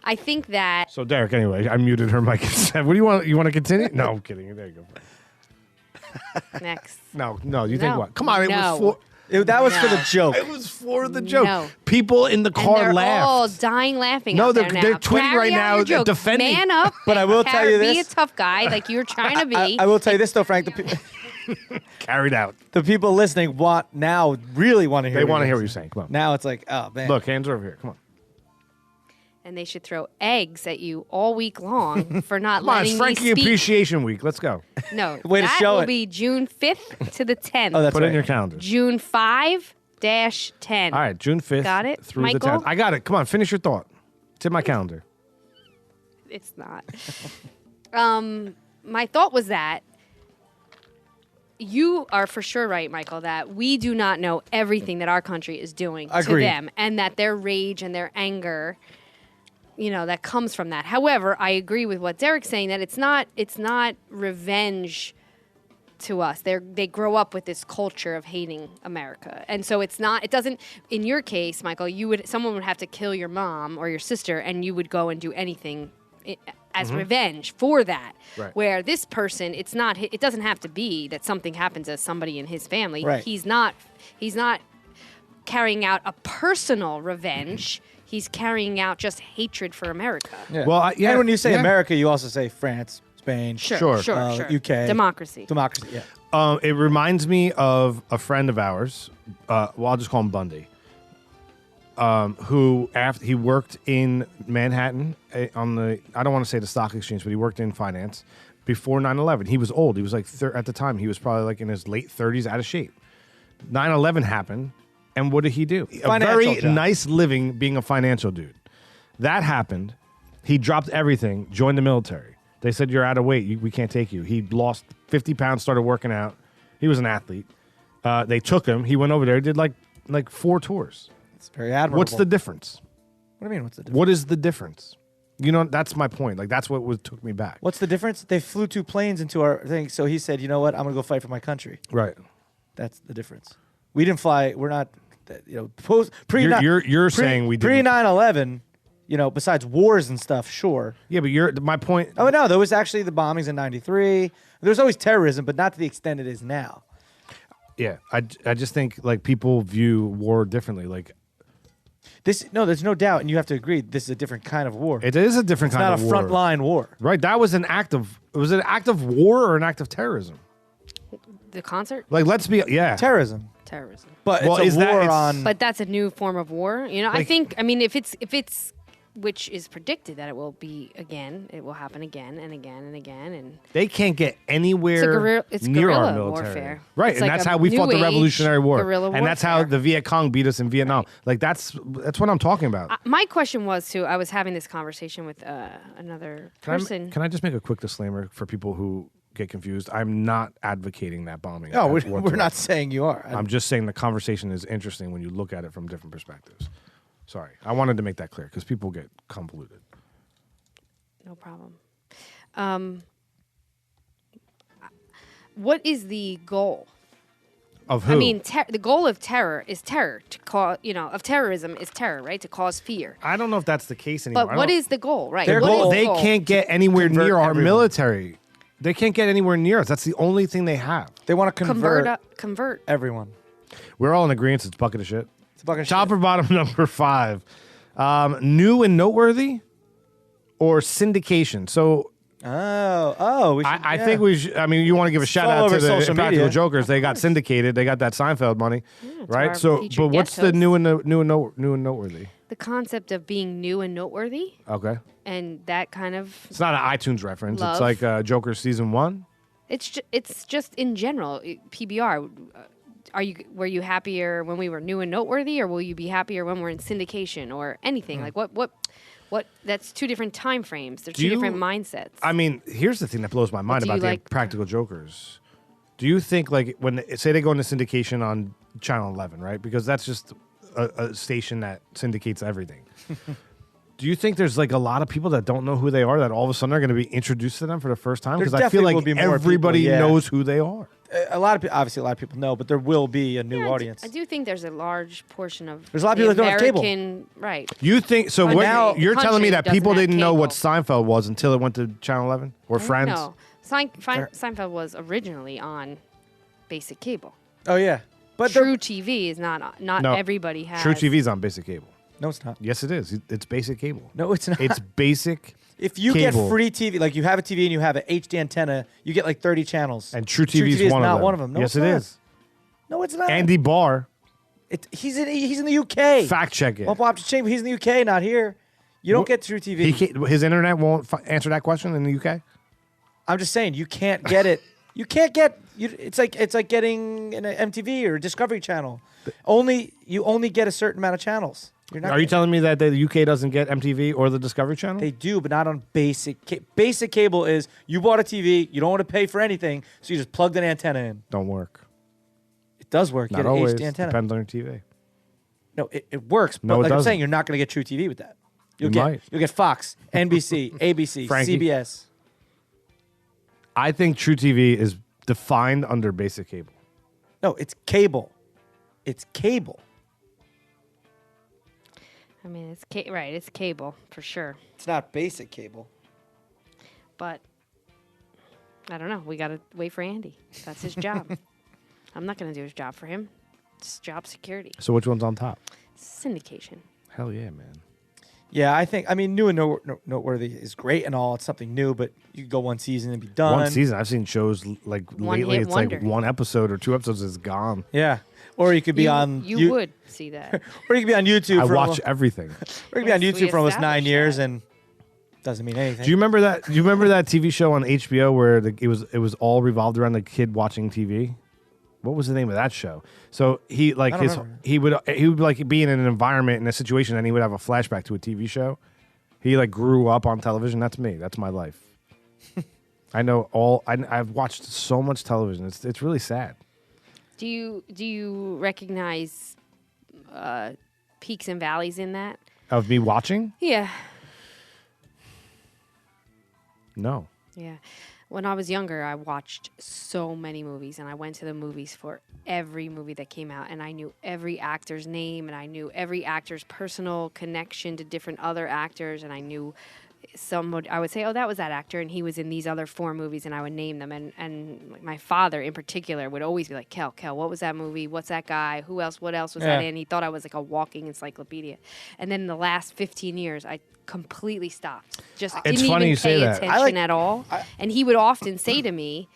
I think that. So Derek, anyway, I muted her mic. What do you want? You want to continue? No, I'm kidding. There you go. Next. No. You think No. what? Come on, it No. was four. That was for the joke. It was for the joke. No. People in the And car they're laughed. all dying laughing. No, out they're there now. tweeting Carry right out now, your joke. defending- Man up. But I will tell you Be a this. tough guy like you were trying to be. I will tell you this though, Frank. Carried out. The people listening really want to hear. They want to hear what you're saying. Come on. Now it's like, oh man. Look, hands are over here. Come on. And they should throw eggs at you all week long for not Come on, letting it's me Frankie speak. Appreciation Week. Let's go. No, Way to that show will it. be June 5th to the 10th. Oh, that's Put it right. in your calendar. June 5-10. All right, June 5th Got it, through Michael? the 10th. I got it. Come on, finish your thought. It's in my calendar. It's not. My thought was that you are for sure right, Michael, that we do not know everything that our country is doing to Agreed. them, and that their rage and their anger, that comes from that. However, I agree with what Derek's saying, that it's not revenge to us. They grow up with this culture of hating America. And so it doesn't, in your case, Michael, someone would have to kill your mom or your sister, and you would go and do anything as revenge for that. Right. Where this person, it doesn't have to be that something happens as somebody in his family. Right. He's not carrying out a personal revenge. He's carrying out just hatred for America. Yeah. Well, and when you say yeah. America, you also say France, Spain, Sure. UK, Democracy. democracy. Yeah. It reminds me of a friend of ours. I'll just call him Bundy. Who after he worked in Manhattan on the, I don't want to say the stock exchange, but he worked in finance before 9/11. He was old. He was like at the time he was probably like in his late 30s, out of shape. 9/11 happened, and what did he do? A Financial very job. nice living, being a financial dude. That happened. He dropped everything, joined the military. They said, "You're out of weight. We can't take you." He lost 50 pounds, started working out. He was an athlete. They took him. He went over there, did like 4 tours. It's very admirable. What's the difference? What do you mean? What's the difference? What is the difference? That's my point. Like, that's what took me back. What's the difference? They flew 2 planes into our thing. So he said, "You know what? I'm gonna go fight for my country." Right. That's the difference. We didn't fly. We're not. You're saying we pre didn't. 9/11. Besides wars and stuff, sure. Yeah, but my point. Oh no, there was actually the bombings in '93. There was always terrorism, but not to the extent it is now. Yeah, I just think like people view war differently. Like There's no doubt, and you have to agree. This is a different kind of war. it is a different It's kind not of a war. frontline war. Right. That was an act of. Was it an act of war or an act of terrorism? The concert? Like, let's be. Yeah. Terrorism, Terrorism. but Well, it's is a that- war it's- on. But that's a new form of war. I think, if it's, which is predicted that it will be again, it will happen again and again and again. And They can't get anywhere it's near our guerrilla military. warfare. Right, It's and like that's a how we fought the new age Revolutionary War. guerrilla And that's how warfare. the Viet Cong beat us in Vietnam. Like, that's what I'm talking about. my question was too, I was having this conversation with another person. Can I just make a quick disclaimer for people who get confused? I'm not advocating that bombing. no, we're whatsoever. not saying you are. I'm just saying the conversation is interesting when you look at it from different perspectives. Sorry. I wanted to make that clear because people get convoluted. No problem. What is the goal? Of who? I mean, the goal of terror is terror to cause, of terrorism is terror, right? To cause fear. I don't know if that's the case anymore. But what is the goal, right? Their What goal- is the They goal? can't get anywhere Convert near our everyone. military. They can't get anywhere near us. That's the only thing they have. They want to convert. everyone. We're all in agreement. It's a bucket of shit. It's a fucking Top or bottom number 5. New and noteworthy or syndication? So Oh, we should, I think we should. I mean, you want to give a shout all out over to the social Practical media. Jokers. They got syndicated. They got that Seinfeld money, right? our So, featured but what's guest the host. new and noteworthy? The concept of being new and noteworthy, Okay, and that kind of it's not an iTunes reference. Love. It's like Joker season 1. it's just in general. PBR. Were you happier when we were new and noteworthy, or will you be happier when we're in syndication or anything? Like what? That's 2 different time frames. There's Do 2 you- different mindsets. I mean, here's the thing that blows my mind do about you the like? Practical Jokers. Do you think like when say they go into syndication on Channel 11, right? Because that's just a station that syndicates everything. Do you think there's like a lot of people that don't know who they are that all of a sudden are going to be introduced to them for the first time? There Because I feel definitely like will be more everybody people, yeah. knows who they are. obviously a lot of people know, but there will be a new Yeah, audience. I do think there's a large portion of There's a lot of the people that don't have cable. American- Right. You think so? But What, now you're telling me country that people doesn't have didn't know what cable. Seinfeld was until it went to Channel 11 or Friends? No, Seinfeld was originally on basic cable. Oh yeah, But True TV is not No, everybody has. True TV's on basic cable. No, it's not. Yes, it is. It's basic cable. No, it's not. It's basic. If you cable. get free TV, like you have a TV and you have an HD antenna, you get like 30 channels. And True TV is not one of them. one of them. No, yes, it's it not. is. No, it's not. Andy Barr, He's in the UK. fact check it. Well, Bob, change. He's in the UK, not here. You don't get True TV. His internet won't answer that question in the UK. I'm just saying you can't get it. You can't get. It's like getting an MTV or a Discovery Channel. You only get a certain amount of channels. You're not. Are you telling me that the UK doesn't get MTV or the Discovery Channel? They do, but not on basic. Basic cable is you bought a TV, you don't want to pay for anything, so you just plugged an antenna in. Don't work. It does work. Not Get an always. HD antenna. Depends on your TV. No, it works. But No, it like I'm doesn't. saying, you're not going to get True TV with that. You'll might. get Fox, NBC, ABC, Frankie. CBS. I think True TV is defined under basic cable. No, it's cable. It's cable. I mean, right. It's cable for sure. It's not basic cable. But I don't know. We got to wait for Andy. That's his job. I'm not going to do his job for him. It's job security. So which one's on top? Syndication. Hell yeah, man. Yeah, I mean, new and noteworthy is great and all. It's something new, but you could go one season and be done. One season. I've seen shows like lately. hit It's wonder. like one episode or 2 episodes is gone. Yeah. Or you could be on. You would see that. Or you could be on YouTube. I for watch almost, everything. or you could be on Yes, we YouTube for almost 9 established years that. and doesn't mean anything. Do you remember that? Do you remember that TV show on HBO where it was all revolved around the kid watching TV? What was the name of that show? So he like I don't remember. he would like be in an environment in a situation and he would have a flashback to a TV show. He like grew up on television. That's me. That's my life. I know all. I've watched so much television. It's really sad. Do you recognize peaks and valleys in that? Of me watching? Yeah. No. Yeah. When I was younger, I watched so many movies, and I went to the movies for every movie that came out, and I knew every actor's name, and I knew every actor's personal connection to different other actors, and I knew I would say, oh, that was that actor, and he was in these other 4 movies, and I would name them, and my father in particular would always be like, Kel, what was that movie? What's that guy? What else was that in? He thought I was like a walking encyclopedia. And then in the last 15 years, I completely stopped. Just It's didn't funny even you say pay that. attention at all. And he would often say to me,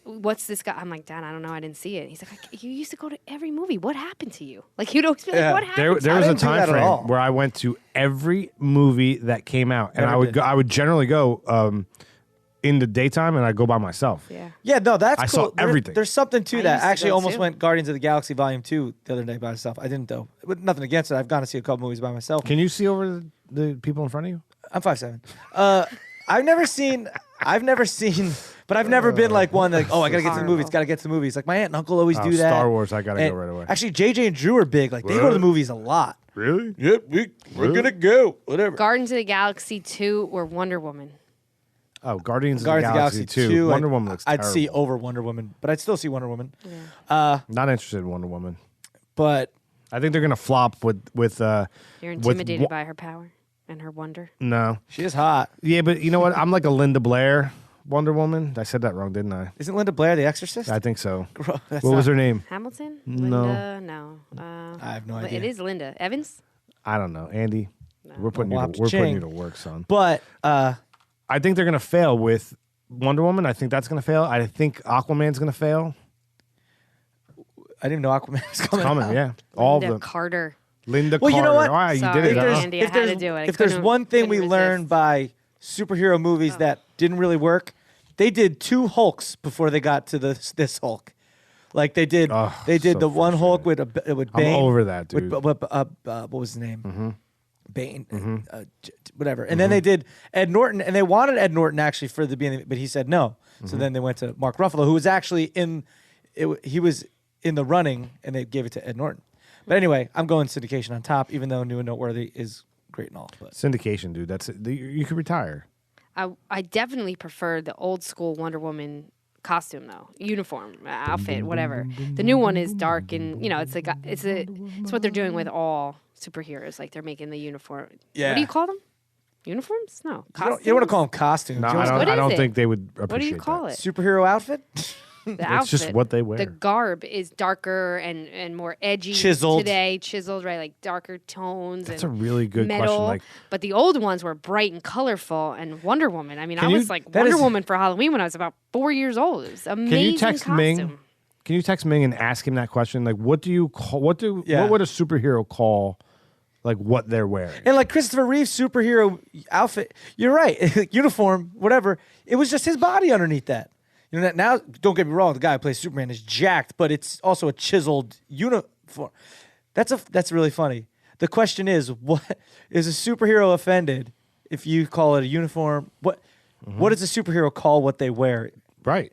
what's this guy? I'm like, Dad, I don't know. I didn't see it. He's like, you used to go to every movie. What happened to you? Like, he'd always be like, what happened There to was you? a didn't do that time at frame all. where I went to every movie that came out, and Never I would generally go in the daytime, and I'd go by myself. Yeah. Yeah, no, that's I cool. saw everything. There's something to I that. used to I actually go almost too. went Guardians of the Galaxy Volume 2 the other day by myself. I didn't, though. But nothing against it. I've gone to see a couple movies by myself. Can you see over the people in front of you? I'm 5'7". I've never seen, but I've never been like one like, oh, I gotta get to the movies, gotta get to the movies. Like my aunt and uncle always do that. Star Wars, I gotta And go right away. Actually, JJ and Drew are big. Like they go to the movies a lot. Really? Yep, we're gonna go. Whatever. Guardians of the Galaxy 2 or Wonder Woman? Oh, Guardians of the Guardians of the Galaxy Galaxy 2. 2. Wonder Woman looks I'd terrible. see over Wonder Woman, but I'd still see Wonder Woman. Not interested in Wonder Woman. But I think they're gonna flop with You're with intimidated by her power and her wonder. No. she is hot. Yeah, but you know what? I'm like a Linda Blair Wonder Woman. I said that wrong, didn't I? Isn't Linda Blair the Exorcist? I think so. That's What was not- her name? Hamilton? No. Linda? No. I have no but idea. It is Linda. Evans? I don't know. Andy, we're putting We'll you have to, to we're putting you ching. to work, son. But I think they're gonna fail with Wonder Woman. I think that's gonna fail. I think Aquaman's gonna fail. I didn't even know Aquaman was coming. Coming, out. yeah. All of Linda them. Carter. Linda Well, Carter. you know what? All right, you Sorry, did it. there's- Huh? Andy, I had to do it. I If there's couldn't- one thing we couldn't learned resist. by superhero movies that didn't really work, they did 2 Hulks before they got to this Hulk. Like they did, Ugh, they did so the one Hulk frustrating. with I'm Bane. over that, dude. What was his name? Bane, whatever. And then they did Ed Norton, and they wanted Ed Norton actually for the beginning, but he said no. So then they went to Mark Ruffalo, who was actually he was in the running, and they gave it to Ed Norton. But anyway, I'm going syndication on top, even though New and Noteworthy is great and all. But Syndication, dude. That's it. You could retire. I definitely prefer the old school Wonder Woman costume though, uniform, outfit, whatever. The new one is dark and it's like it's what they're doing with all superheroes. Like they're making the uniform. Yeah. What do you call them? Uniforms? No. you don't want to call them costumes. No, You wanna I call What don't is it? think they would appreciate What do you call that. it? superhero outfit. The It's outfit. just what they wear. The garb is darker and more edgy Chiseled. today. Chiseled, right? Like darker tones. That's and a really good metal. question. Like, But the old ones were bright and colorful. And Wonder Woman. I mean, I Can you- was like that Wonder is- Woman for Halloween when I was about 4 years old. It was amazing. can you text costume. Ming? Can you text Ming and ask him that question? Like, what do you call? What would a superhero call? Like what they're wearing? And like Christopher Reeve's superhero outfit, you're right. Uniform, whatever. It was just his body underneath that. You know, now, don't get me wrong, the guy who plays Superman is jacked, but it's also a chiseled uniform. That's really funny. The question is, what is a superhero offended if you call it a uniform? What does a superhero call what they wear? Right.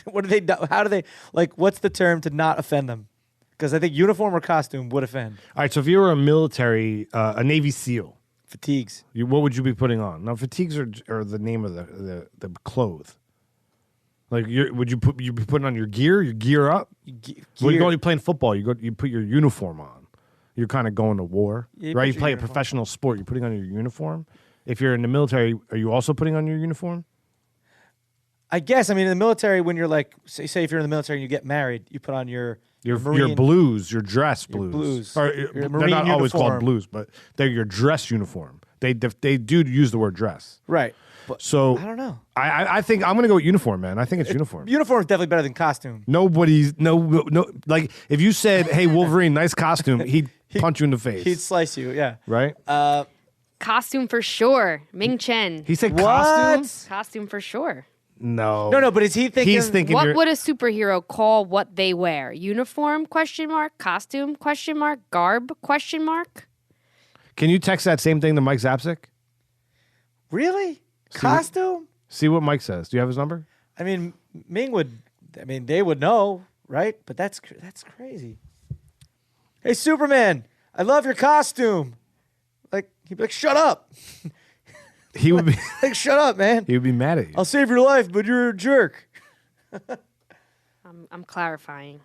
What do they? How do they? Like, what's the term to not offend them? Because I think uniform or costume would offend. All right. So if you were a military, a Navy SEAL, Fatigues. what would you be putting on? Now, fatigues are the name of the clothes. Like, you'd be putting on your gear up? When you're playing football, you put your uniform on. You're kind of going to war, Yeah, you right? put You your play a uniform. professional sport. You're putting on your uniform. If you're in the military, are you also putting on your uniform? I guess. I mean, in the military, when you're like, say if you're in the military and you get married, you put on your Marine, blues, your dress blues. blues. Or, Your they're Marine not always called uniform. blues, but they're your dress uniform. They do use the word dress. right? But So I don't know. I think I'm gonna go with uniform, man. I think it's uniform. Uniform is definitely better than costume. Nobody's no like if you said, "Hey, Wolverine, nice costume," he'd punch you in the face, He'd slice you. Yeah. right? Costume for sure. Ming Chen. He said What? costume. Costume for sure. No, No, but is he thinking? He's thinking. What you're- would a superhero call what they wear? Uniform? Question mark. Costume? Question mark. Garb? Question mark. Can you text that same thing to Mike Zapsik? Really? Costume? See what Mike says. Do you have his number? I mean, Ming would. I mean, they would know, right? But that's crazy. Hey, Superman! I love your costume. Like he'd be like, "Shut up!" He would be. Like, "Shut up, man! He would be mad at you. I'll save your life, but you're a jerk." I'm clarifying.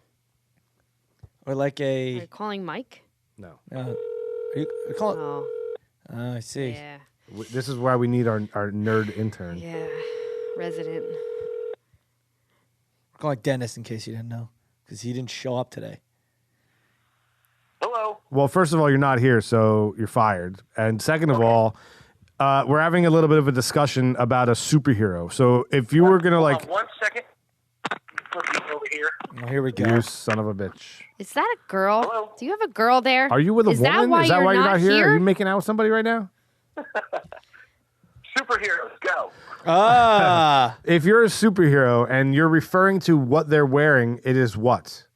Or like Are a. you calling Mike? No. Are you calling? Oh, I see. yeah. This is why we need our nerd intern. Yeah. Resident. We're calling Dennis in case you didn't know, because he didn't show up today. Hello. Well, first of all, you're not here, so you're fired. And second of all, we're having a little bit of a discussion about a superhero. So if you were gonna like, 1 second. Looking over here. Oh, here we go. you son of a bitch, Is that a girl? Hello? Do you have a girl there? are you with a Is woman? That why Is that you're why you're not here? Are you here? making out with somebody right now? Superheroes, go. Ah, If you're a superhero and you're referring to what they're wearing, it is what?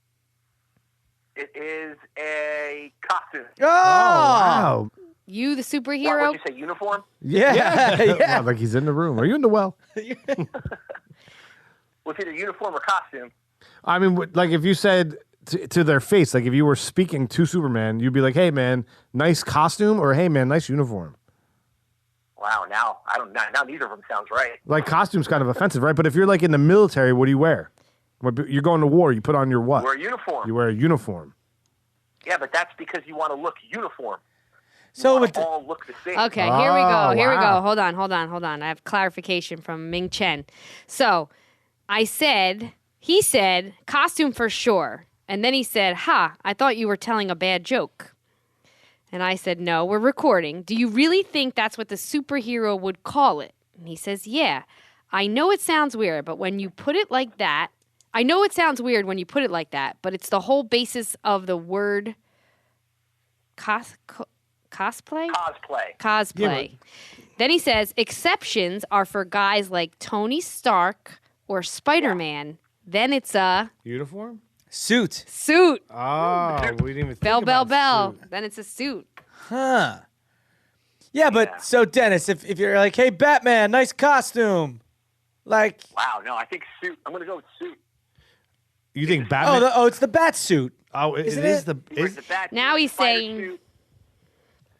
It is a costume. oh, Wow. You, the What superhero? would you say, uniform? yeah, yeah. Wow, like he's in the room. Are you in the well? Well, it's either uniform or costume. I mean, like if you said to their face, like if you were speaking to Superman, you'd be like, "Hey, man, nice costume," or "Hey, man, nice uniform." Wow, now I don't. Now neither of them sounds right. Like costume's kind of offensive, right? But if you're like in the military, what do you wear? You're going to war. You put on your what? Wear a uniform. You wear a uniform. Yeah, but that's because you want to look uniform. So, Want but to all look the same. Okay, here we go. Oh, Here we wow. go. Hold on. I have clarification from Ming Chen. So he said, costume for sure. And then he said, I thought you were telling a bad joke. And I said, no, we're recording. Do you really think that's what the superhero would call it? And he says, yeah. I know it sounds weird, but when you put it like that, but it's the whole basis of the word cosplay? Cosplay. Then he says, exceptions are for guys like Tony Stark or Spider-Man. Then it's a Uniform? suit, suit. Oh, we didn't even think Bell, bell, about bell. suit. Then it's a suit. huh? Yeah, but so Dennis, if you're like, "Hey, Batman, nice costume," like, Wow, no, I think suit. I'm going to go with suit. You think Batman? it's the bat suit. It Isn't is it? the. Where's Is, the bat Now suit, he's spider saying- suit?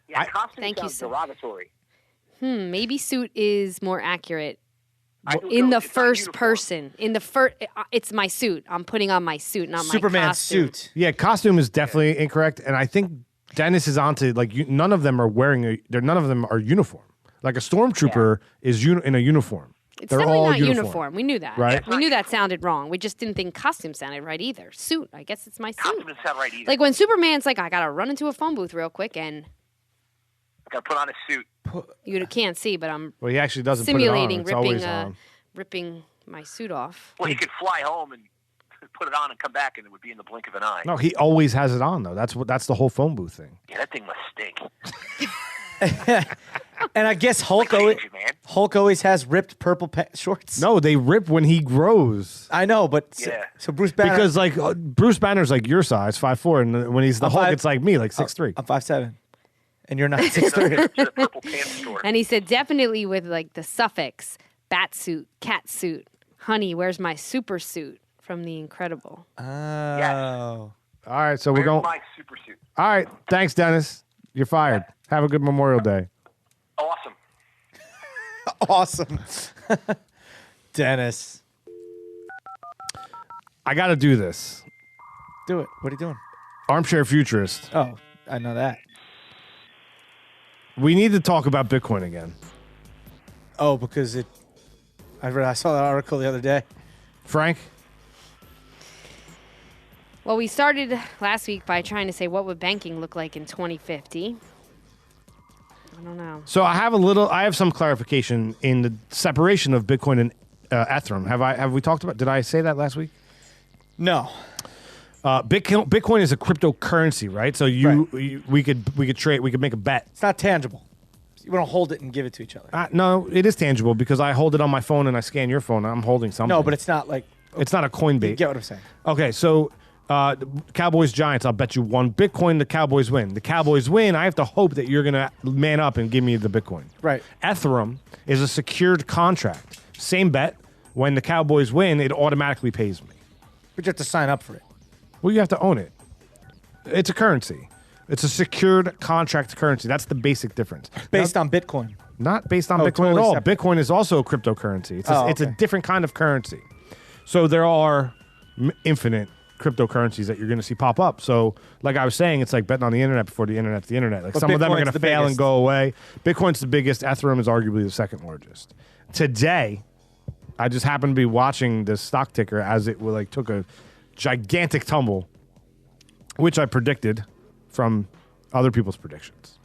Yeah, costume Thank you, sounds sir. derogatory. Maybe suit is more accurate. I would In go- the it's not first uniform. person. In the first, it's my suit. I'm putting on my suit, not my Superman costume. suit. yeah, costume is definitely incorrect, and I think Dennis is onto like none of them are wearing none of them are uniform. Like a stormtrooper is in a uniform. It's They're definitely all not uniform. uniform. We knew that. Right. We knew that sounded wrong. We just didn't think costume sounded right either. Suit. I guess it's my suit. Costume doesn't sound right either. Like when Superman's like, I gotta run into a phone booth real quick, and I gotta put on a suit. you can't see, but I'm Well, he actually doesn't simulating put it on. It's always on. ripping my suit off. Well, he could fly home and put it on and come back, and it would be in the blink of an eye. No, he always has it on though. That's the whole phone booth thing. Yeah, that thing must stink. And I guess Hulk Like always, change, man. Hulk always has ripped purple shorts. No, they rip when he grows. I know, but Yeah. so Bruce Banner. Because like Bruce Banner's like your size, 5'4", and when he's the I'm Hulk, 5'- it's like me, like 6'3". I'm 5'7", and you're not 6'3". To the purple pants store. And he said definitely with like the suffix bat suit, cat suit. Honey, where's my super suit from The Incredible? Oh. All right, so we're Where's going. my super suit? All right, thanks, Dennis. You're fired. Have a good Memorial Day. Awesome. Awesome. Dennis. I got to do this. Do it. What are you doing? Armchair futurist. Oh, I know that. We need to talk about Bitcoin again. Oh, because I saw that article the other day. Frank? Well, we started last week by trying to say what would banking look like in 2050. I don't know. So I have some clarification in the separation of Bitcoin and Ethereum. Have we talked about, did I say that last week? No. Bitcoin is a cryptocurrency, right? So we could trade, we could make a bet. It's not tangible. You want to hold it and give it to each other. No, it is tangible because I hold it on my phone and I scan your phone. I'm holding something. No, but it's not like... It's not a Coinbase. You get what I'm saying. Okay, so Cowboys Giants, I'll bet you 1 Bitcoin. The Cowboys win. The Cowboys win. I have to hope that you're gonna man up and give me the Bitcoin. Right. Ethereum is a secured contract. Same bet. When the Cowboys win, it automatically pays me. But you have to sign up for it. Well, you have to own it. It's a currency. It's a secured contract currency. That's the basic difference. Based on Bitcoin. Not based on Oh, Bitcoin totally at all. separate. Bitcoin is also a cryptocurrency. It's Oh, it's a okay. different kind of currency. So there are infinite cryptocurrencies that you're going to see pop up. So like I was saying, it's like betting on the internet before the internet's the internet. Like But some of them are Bitcoin's going to the fail and biggest. go away. Bitcoin's the biggest. Ethereum is arguably the second largest. Today, I just happened to be watching the stock ticker as it took a gigantic tumble, which I predicted from other people's predictions.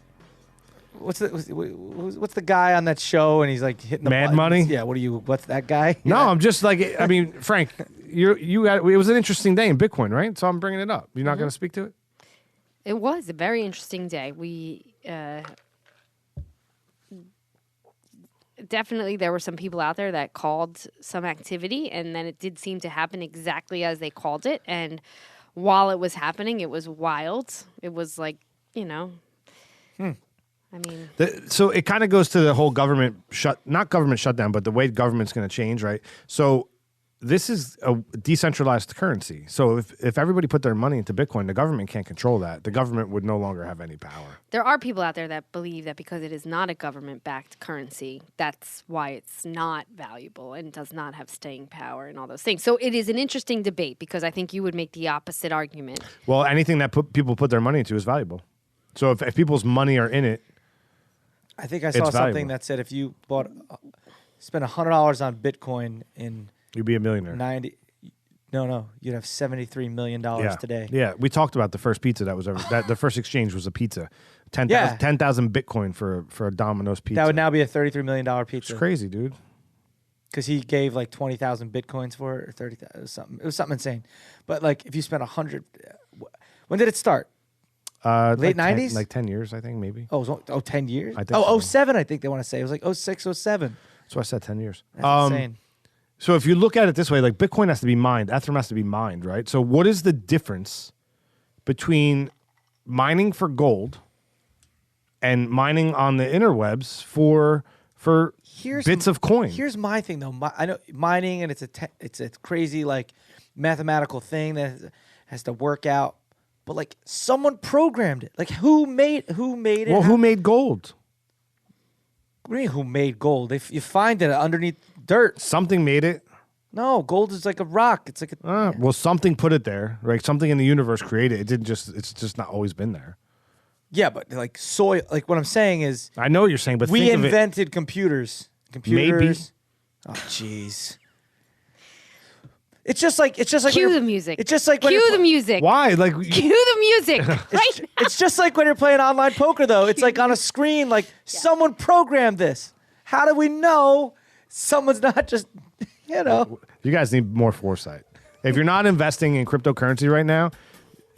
What's the guy on that show and he's like hitting the Mad buttons? Money? Yeah, what's that guy? No, Yeah. I'm just like, I mean, Frank, you got, it was an interesting day in Bitcoin, right? So I'm bringing it up. You're not going to speak to it? It was a very interesting day. We definitely, there were some people out there that called some activity, and then it did seem to happen exactly as they called it. And while it was happening, it was wild. It was like, I mean, So it kind of goes to the whole not government shutdown, but the way government's going to change, right? So this is a decentralized currency. So if everybody put their money into Bitcoin, the government can't control that. The government would no longer have any power. there are people out there that believe that because it is not a government-backed currency, that's why it's not valuable and does not have staying power and all those things. So it is an interesting debate because I think you would make the opposite argument. Well, anything that people put their money into is valuable. So if people's money are in it, I think I saw It's something valuable. that said if you spent $100 on Bitcoin in you'd be a millionaire. you'd have $73 million Yeah. today. Yeah, we talked about the first pizza that was ever the first exchange was a pizza. 10,000 Yeah. 10,000 Bitcoin for a Domino's pizza. That would now be a $33 million It's pizza. crazy, dude. Because he gave like 20,000 Bitcoins for it or 30,000. It was something insane. But like if you spent 100, when did it start? Late 90s? Like 10 years, I think, maybe. Oh, it was 10 years? I think so. 07, I think they want to say. It was like 06, 07. That's why I said 10 years. That's insane. So if you look at it this way, like Bitcoin has to be mined, Ethereum has to be mined, right? So what is the difference between mining for gold and mining on the interwebs for bits of coin? Here's my thing, though. I know mining, and it's a crazy like mathematical thing that has to work out. But like someone programmed it. Like who made it? Well, who made gold? What do you mean who made gold? You find it underneath dirt. Something made it. No, gold is like a rock. It's like a Well, something put it there, right? Something in the universe created it. It's just not always been there. yeah, but like soil. Like what I'm saying is I know what you're saying, but we think of it. invented computers. Computers. Oh, jeez. It's just like Cue the music. It's just like when Cue you're the music. Why? Like Cue the music. Right now. It's just like when you're playing online poker, though. It's like on a screen, like someone programmed this. How do we know someone's not just, you know? you guys need more foresight. If you're not investing in cryptocurrency right now,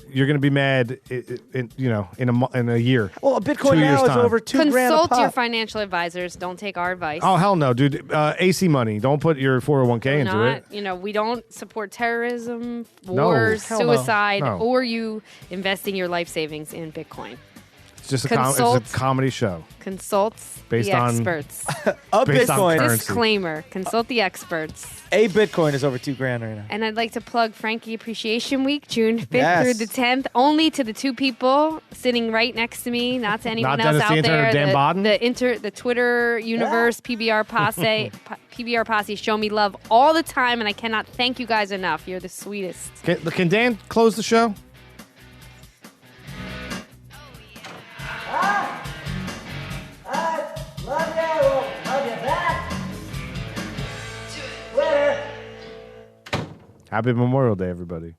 you're going to be mad, in a year. Well, a Bitcoin 2 years now is time. over $2,000 a Consult pop. your financial advisors. Don't take our advice. Oh hell no, dude! AC money. Don't put your 401k into it. We don't support terrorism, No. wars, Hell no. suicide, No. or you investing your life savings in Bitcoin. It's just Consult- it's a comedy show. Consult Based the on- experts. A Based on Bitcoin. currency. Disclaimer: consult the experts. A Bitcoin is over $2,000 right now. And I'd like to plug Frankie Appreciation Week, June 5th Yes. through the 10th, only to the two people sitting right next to me, not to anyone Not else Dennis the out Intern or there. Dan Bodden? The Twitter universe, PBR Posse, PBR Posse show me love all the time, and I cannot thank you guys enough. You're the sweetest. Can Dan close the show? Love you. Love you back. Twitter. Happy Memorial Day, everybody.